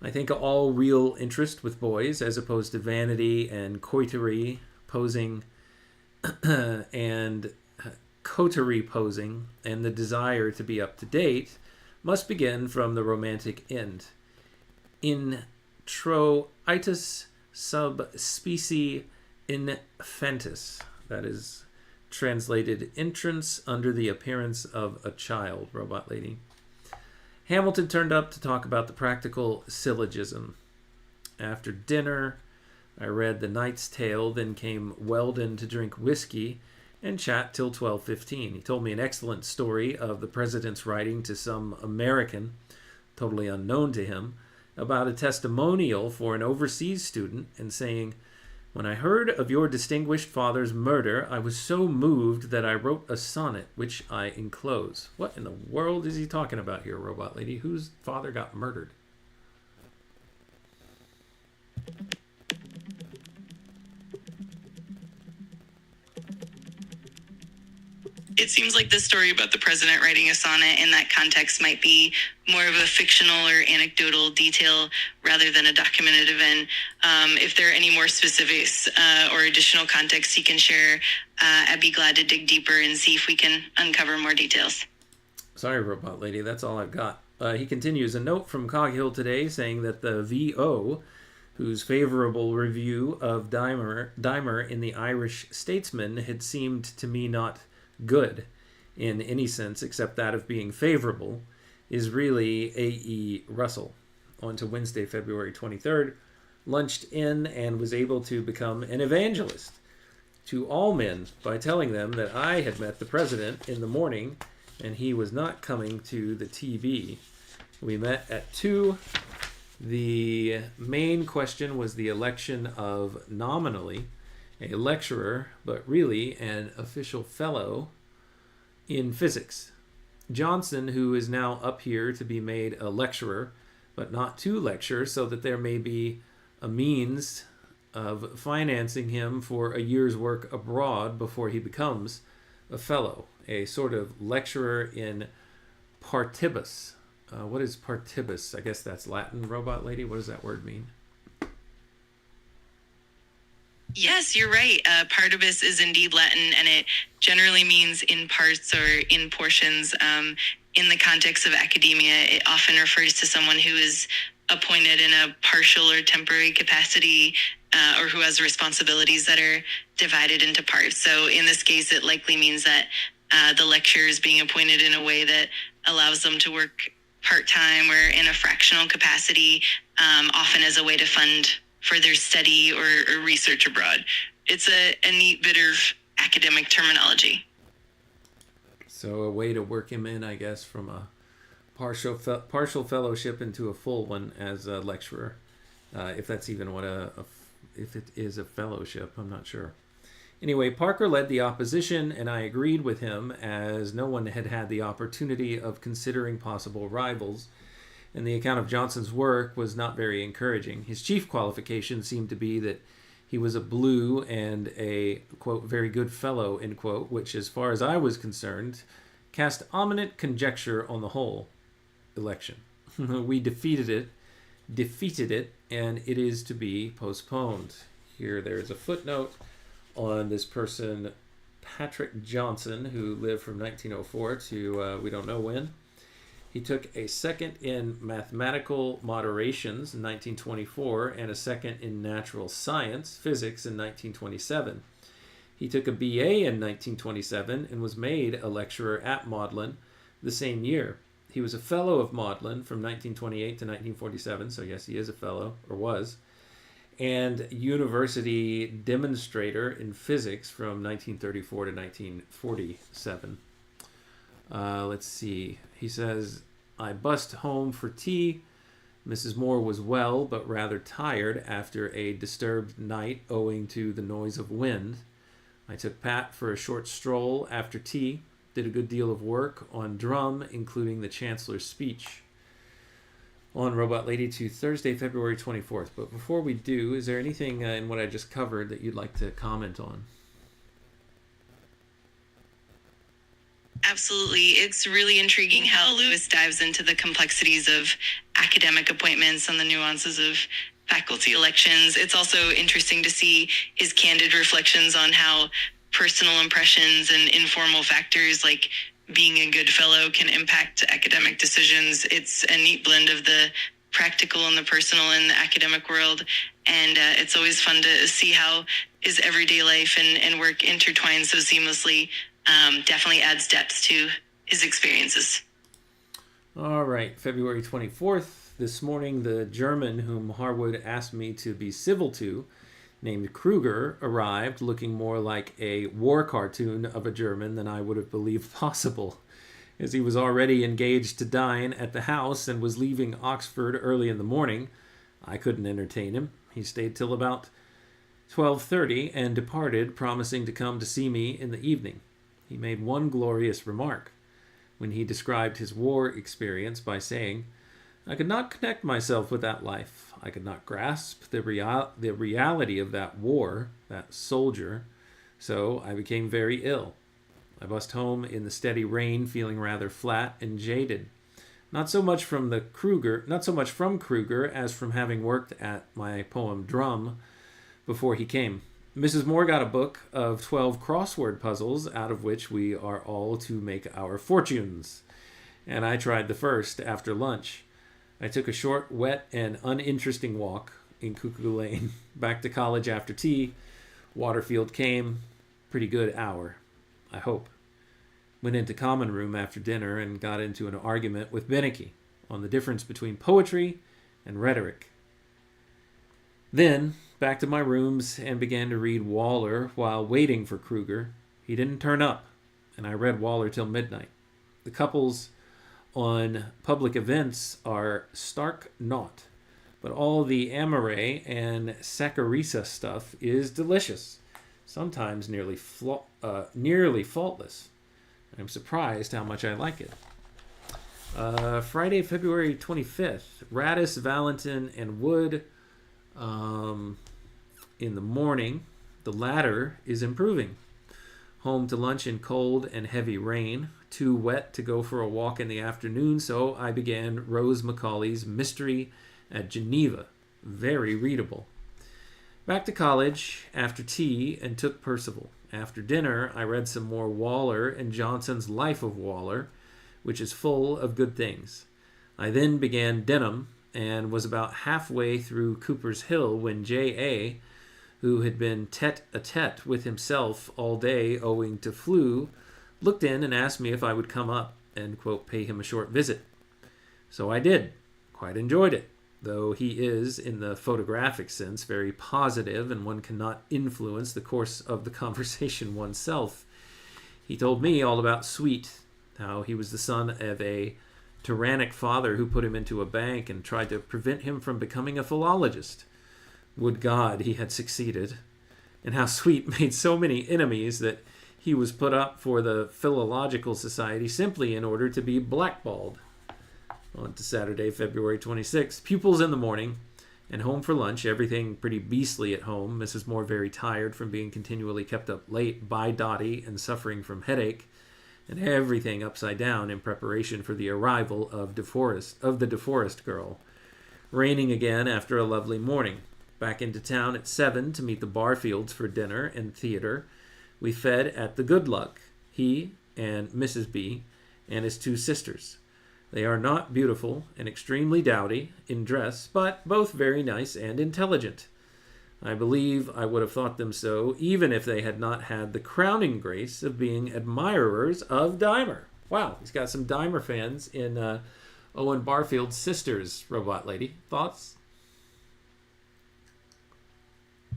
I think all real interest with boys, as opposed to vanity and coterie posing and coterie posing and the desire to be up to date, must begin from the romantic end. Introitus sub specie infantis. That is translated entrance under the appearance of a child, Robot Lady. Hamilton turned up to talk about the practical syllogism. After dinner, I read The Knight's Tale, then came Weldon to drink whiskey and chat till 12:15. He told me an excellent story of the president's writing to some American, totally unknown to him, about a testimonial for an overseas student and saying, when I heard of your distinguished father's murder, I was so moved that I wrote a sonnet, which I enclose. What in the world is he talking about here, Robot Lady? Whose father got murdered? It seems like the story about the president writing a sonnet in that context might be more of a fictional or anecdotal detail rather than a documented event. If there are any more specifics or additional context he can share, I'd be glad to dig deeper and see if we can uncover more details. Sorry, Robot Lady, that's all I've got. He continues, a note from Coghill today saying that the VO, whose favorable review of Dymer in the Irish Statesman had seemed to me not good in any sense except that of being favorable, is really A.E. Russell. On to Wednesday, February 23rd, lunched in and was able to become an evangelist to all men by telling them that I had met the president in the morning and he was not coming to the TV. We met at 2. The main question was the election of nominally a lecturer, but really an official fellow in physics. Johnson, who is now up here to be made a lecturer, but not to lecture, so that there may be a means of financing him for a year's work abroad before he becomes a fellow, a sort of lecturer in partibus. What is partibus? I guess that's Latin, Robot Lady. What does that word mean? Yes, you're right. Partibus is indeed Latin, and it generally means in parts or in portions. In the context of academia, it often refers to someone who is appointed in a partial or temporary capacity, or who has responsibilities that are divided into parts. So in this case, it likely means that the lecturer is being appointed in a way that allows them to work part-time or in a fractional capacity, often as a way to fund further study or research abroad. It's a neat bit of academic terminology. So a way to work him in, I guess, from a partial fellowship into a full one as a lecturer, if that's even what if it is a fellowship, I'm not sure. Anyway, Parker led the opposition, and I agreed with him, as no one had had the opportunity of considering possible rivals, and the account of Johnson's work was not very encouraging. His chief qualification seemed to be that he was a blue and a, quote, very good fellow, end quote, which, as far as I was concerned, cast ominous conjecture on the whole election. We defeated it, and it is to be postponed. Here there's a footnote on this person, Patrick Johnson, who lived from 1904 to we don't know when. He took a second in mathematical moderations in 1924 and a second in natural science, physics, in 1927. He took a BA in 1927 and was made a lecturer at Magdalen the same year. He was a Fellow of Magdalen from 1928 to 1947, so yes, he is a fellow, or was, and university demonstrator in physics from 1934 to 1947. Let's see. He says, I bussed home for tea. Mrs. Moore was well, but rather tired after a disturbed night owing to the noise of wind. I took Pat for a short stroll after tea, did a good deal of work on drum, including the Chancellor's speech on Robot Lady to Thursday, February 24th. But before we do, is there anything in what I just covered that you'd like to comment on? Absolutely. It's really intriguing how Lewis dives into the complexities of academic appointments and the nuances of faculty elections. It's also interesting to see his candid reflections on how personal impressions and informal factors like being a good fellow can impact academic decisions. It's a neat blend of the practical and the personal in the academic world. And it's always fun to see how his everyday life and work intertwine so seamlessly. Definitely adds depth to his experiences. All right, February 24th. This morning, the German whom Harwood asked me to be civil to, named Kruger, arrived looking more like a war cartoon of a German than I would have believed possible, as he was already engaged to dine at the house and was leaving Oxford early in the morning. I couldn't entertain him. He stayed till about 12:30 and departed, promising to come to see me in the evening. He made one glorious remark when he described his war experience by saying, I could not connect myself with that life. I could not grasp the reality of that war, that soldier, so I became very ill. I bussed home in the steady rain, feeling rather flat and jaded. Not so much from Kruger as from having worked at my poem Drum before he came. Mrs. Moore got a book of 12 crossword puzzles, out of which we are all to make our fortunes, and I tried the first after lunch. I took a short, wet, and uninteresting walk in Cuckoo Lane. Back to college after tea. Waterfield came. Pretty good hour, I hope. Went into common room after dinner and got into an argument with Beneke on the difference between poetry and rhetoric. Then, back to my rooms and began to read Waller while waiting for Kruger. He didn't turn up, and I read Waller till midnight. The couples on public events are stark naught, but all the Amore and Saccharissa stuff is delicious, sometimes nearly faultless. I'm surprised how much I like it. Friday, February 25th, Radis, Valentin, and Wood in the morning. The latter is improving. Home to lunch in cold and heavy rain. Too wet to go for a walk in the afternoon, so I began Rose Macaulay's Mystery at Geneva. Very readable. Back to college after tea and took Percival. After dinner, I read some more Waller and Johnson's Life of Waller, which is full of good things. I then began Denham and was about halfway through Cooper's Hill when J.A., who had been tete-a-tete with himself all day owing to flu, looked in and asked me if I would come up and, quote, pay him a short visit. So I did. Quite enjoyed it, though he is, in the photographic sense, very positive and one cannot influence the course of the conversation oneself. He told me all about Sweet how he was the son of a tyrannic father who put him into a bank and tried to prevent him from becoming a philologist. Would God he had succeeded. And how Sweet made so many enemies that he was put up for the Philological Society simply in order to be blackballed. On to Saturday, February 26th. Pupils in the morning and home for lunch. Everything pretty beastly at home. Mrs. Moore very tired from being continually kept up late by Dottie and suffering from headache. And everything upside down in preparation for the arrival of the DeForest girl. Raining again after a lovely morning. Back into town at 7 to meet the Barfields for dinner and theater. We fed at the Good Luck, he and Mrs. B and his 2 sisters. They are not beautiful and extremely dowdy in dress, but both very nice and intelligent. I believe I would have thought them so, even if they had not had the crowning grace of being admirers of Dymer. Wow, he's got some Dymer fans in Owen Barfield's sisters, Robot Lady. Thoughts?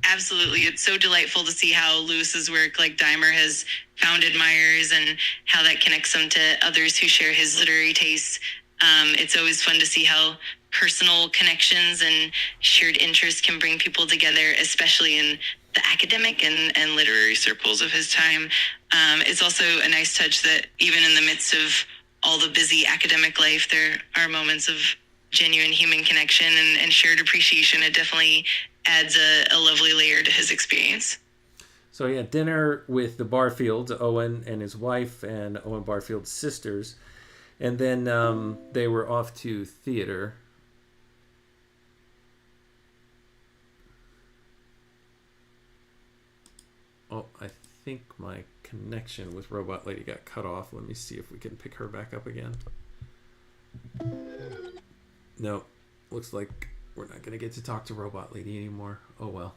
Absolutely. It's so delightful to see how Lewis's work, like Dymer, has found admirers and how that connects him to others who share his literary tastes. It's always fun to see how personal connections and shared interests can bring people together, especially in the academic and literary circles of his time. It's also a nice touch that even in the midst of all the busy academic life, there are moments of genuine human connection and shared appreciation. It definitely adds a lovely layer to his experience. So he had dinner with the Barfields, Owen and his wife and Owen Barfield's sisters. And then they were off to theater. Oh, I think my connection with Robot Lady got cut off. Let me see if we can pick her back up again. No, looks like we're not going to get to talk to Robot Lady anymore. Oh well.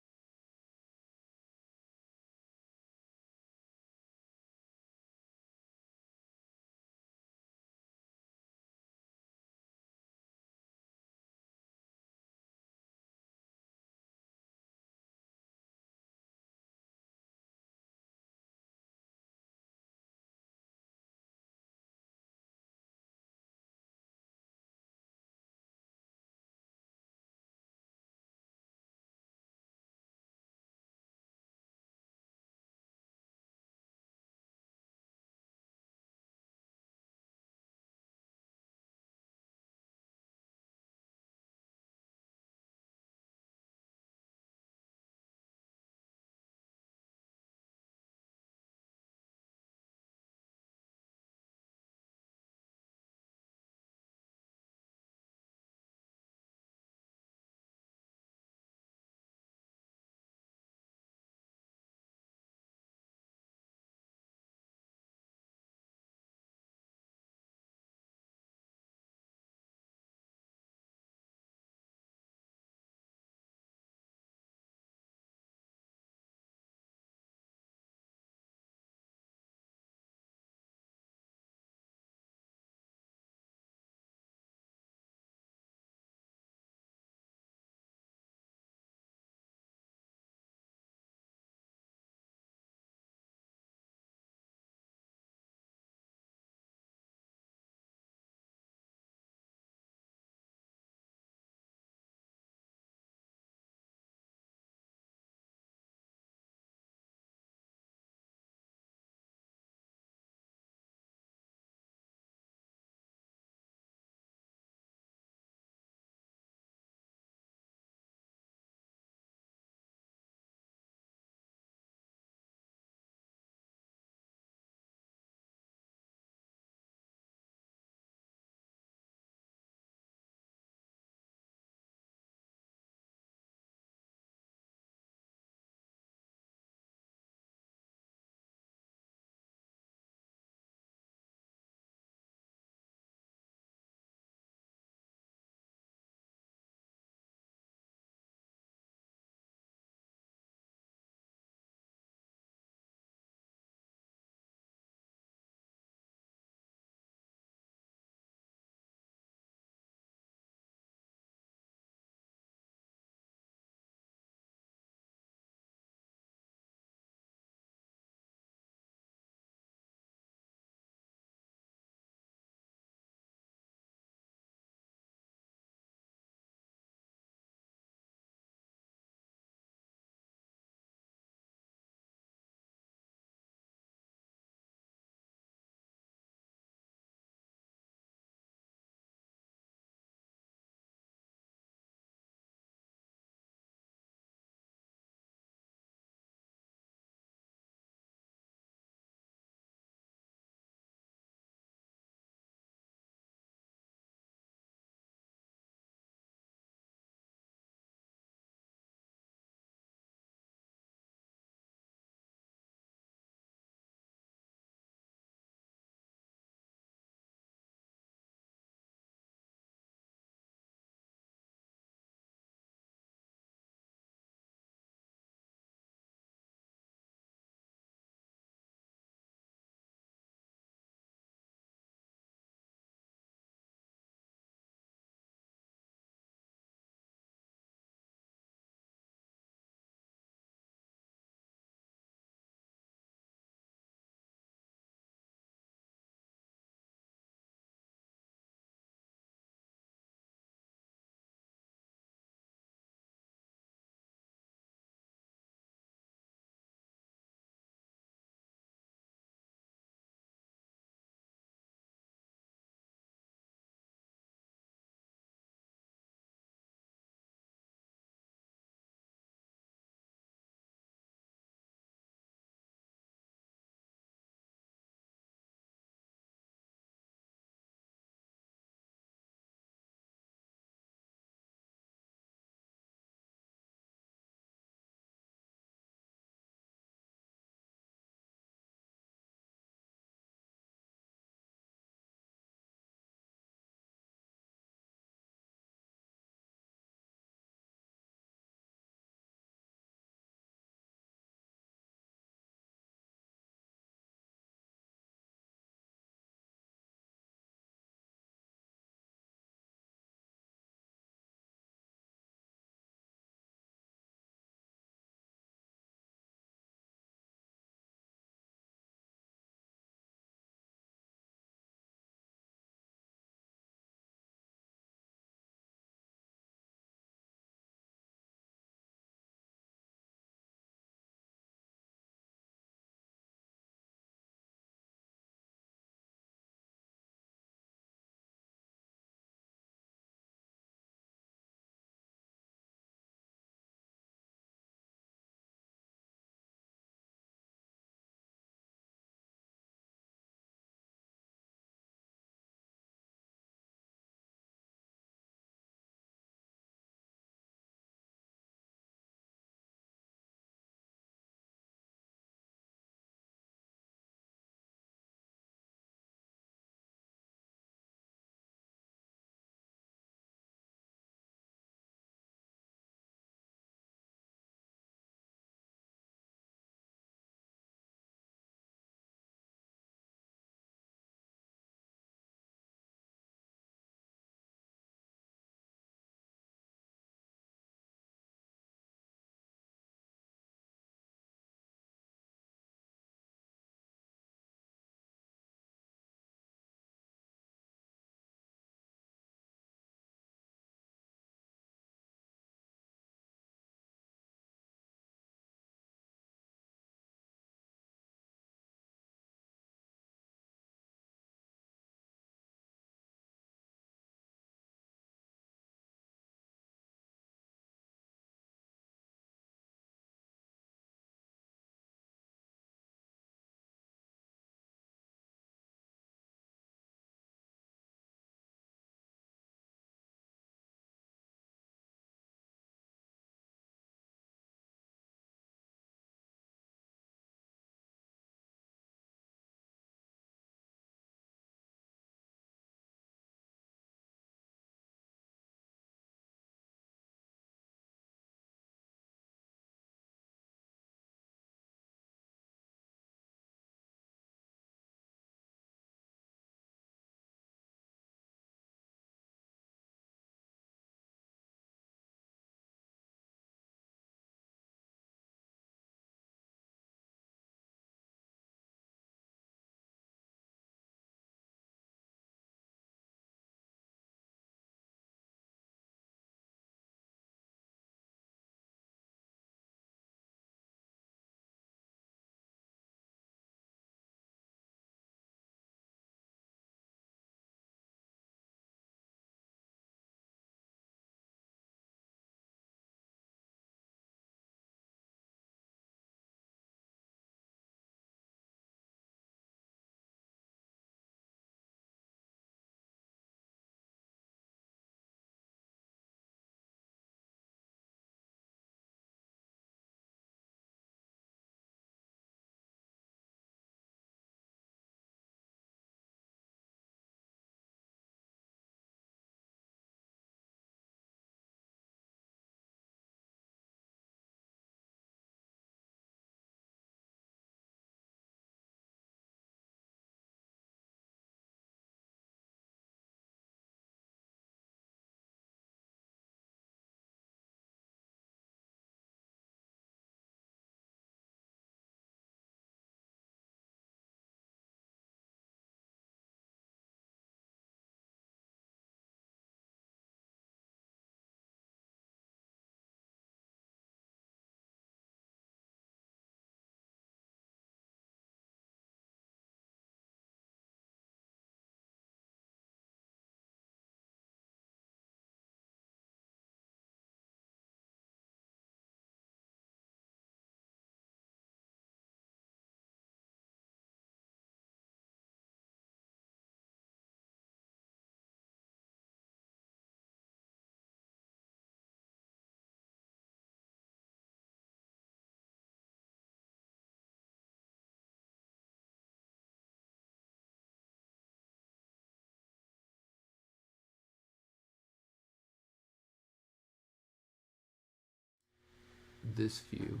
this view.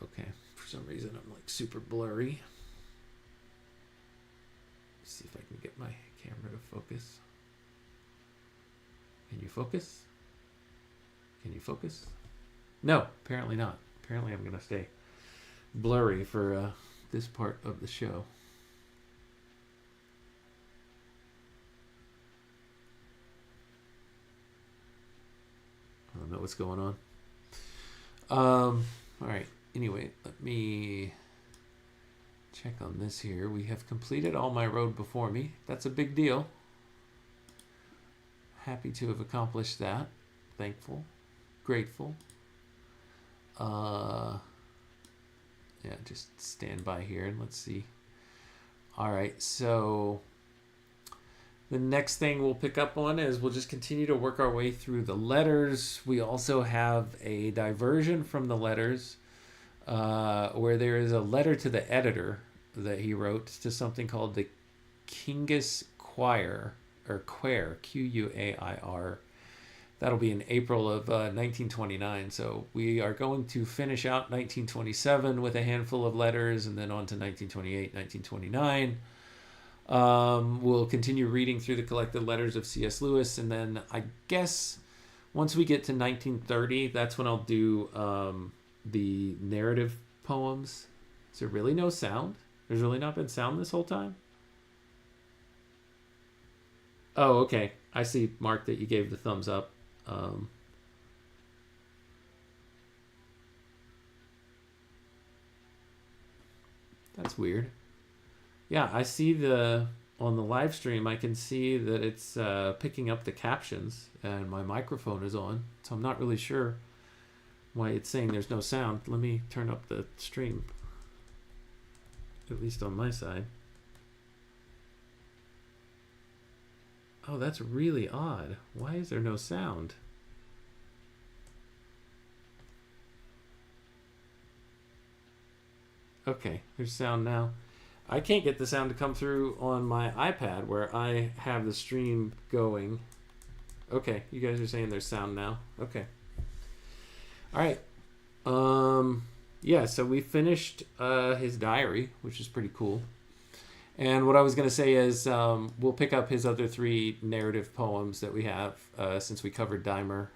Okay, for some reason I'm like super blurry. Let's see if I can get my camera to focus. Can you focus? Can you focus? No, apparently not. Apparently I'm gonna stay blurry for this part of the show. I don't know what's going on. All right. Anyway, let me check on this here. We have completed all my road before me. That's a big deal. Happy to have accomplished that. Thankful. Grateful. Yeah, just stand by here and let's see. All right, so the next thing we'll pick up on is we'll just continue to work our way through the letters. We also have a diversion from the letters where there is a letter to the editor that he wrote to something called the Kingus Choir, or Quair, Quair. That'll be in April of 1929. So we are going to finish out 1927 with a handful of letters and then on to 1928, 1929. We'll continue reading through the collected letters of C.S. Lewis, and then I guess once we get to 1930, that's when I'll do the narrative poems. Is there really no sound? There's really not been sound this whole time? Oh, okay. I see, Mark, that you gave the thumbs up. That's weird. Yeah, I see on the live stream, I can see that it's picking up the captions and my microphone is on. So I'm not really sure why it's saying there's no sound. Let me turn up the stream, at least on my side. Oh, that's really odd. Why is there no sound? Okay, there's sound now. I can't get the sound to come through on my iPad where I have the stream going. Okay, you guys are saying there's sound now. Okay. All right. Yeah, so we finished his diary, which is pretty cool. And what I was going to say is we'll pick up his other 3 narrative poems that we have since we covered Dymer.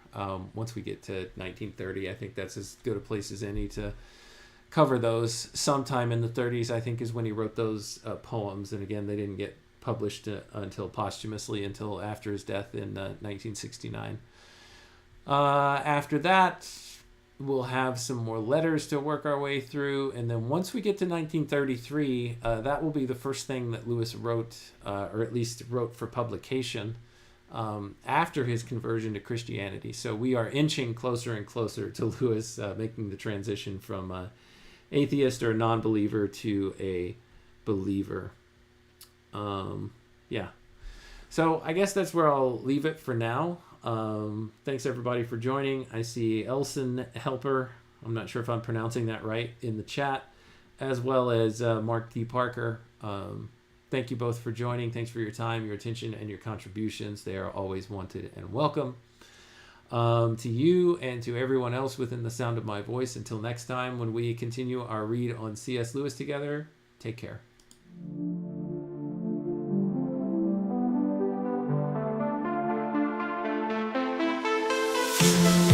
Once we get to 1930, I think that's as good a place as any to cover those. Sometime in the 30s, I think, is when he wrote those poems. And again, they didn't get published until posthumously until after his death in 1969. After that, we'll have some more letters to work our way through. And then once we get to 1933, that will be the first thing that Lewis wrote, or at least wrote for publication, after his conversion to Christianity. So we are inching closer and closer to Lewis making the transition from atheist or non-believer to a believer. Yeah. So I guess that's where I'll leave it for now. Thanks everybody for joining. I see Elson Helper, I'm not sure if I'm pronouncing that right, in the chat, as well as Mark D. Parker. Thank you both for joining. Thanks for your time, your attention, and your contributions. They are always wanted and welcome. To you and to everyone else within the sound of my voice, until next time when we continue our read on C.S. Lewis together, take care.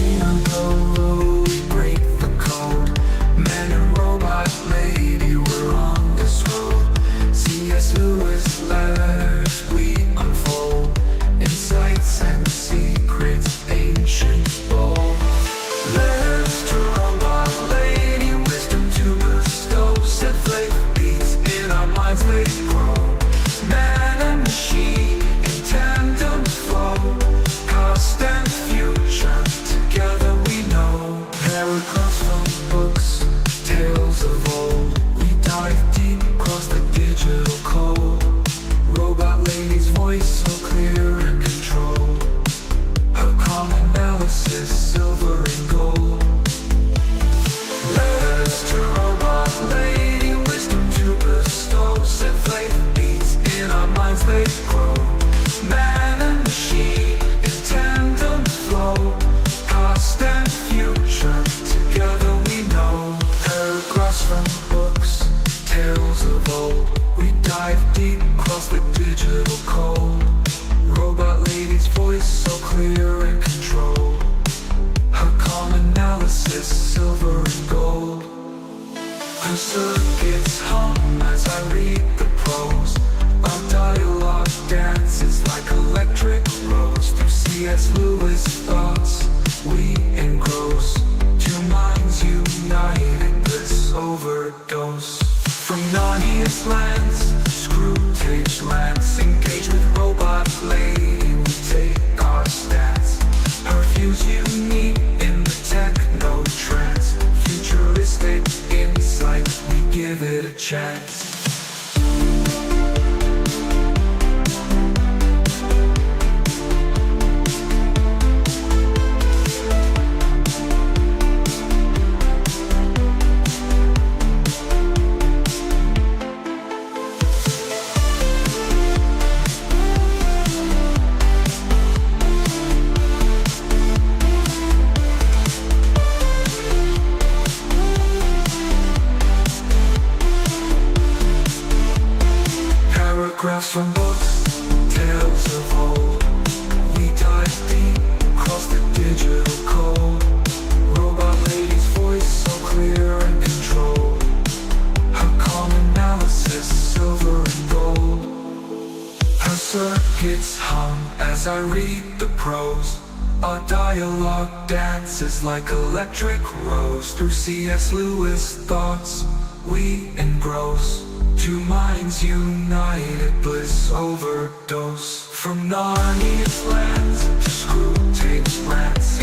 Even though we break the code, man and robot lady, we're on this road. C.S. Lewis letters we unfold, insights and secrets ancient bold. Letters to robot lady, wisdom to bestow, set flake beats in our minds late. Stories from books, tales of old. We dive deep across the digital code. Robot lady's voice so clear and controlled. Her calm analysis, silver and gold. Her circuits hum as I read the prose. Our dialogue dances like electric rose. Through C.S. Lewis thoughts we engross. Two minds united, bliss overdose. From Narnia's lands to screw tapes rants.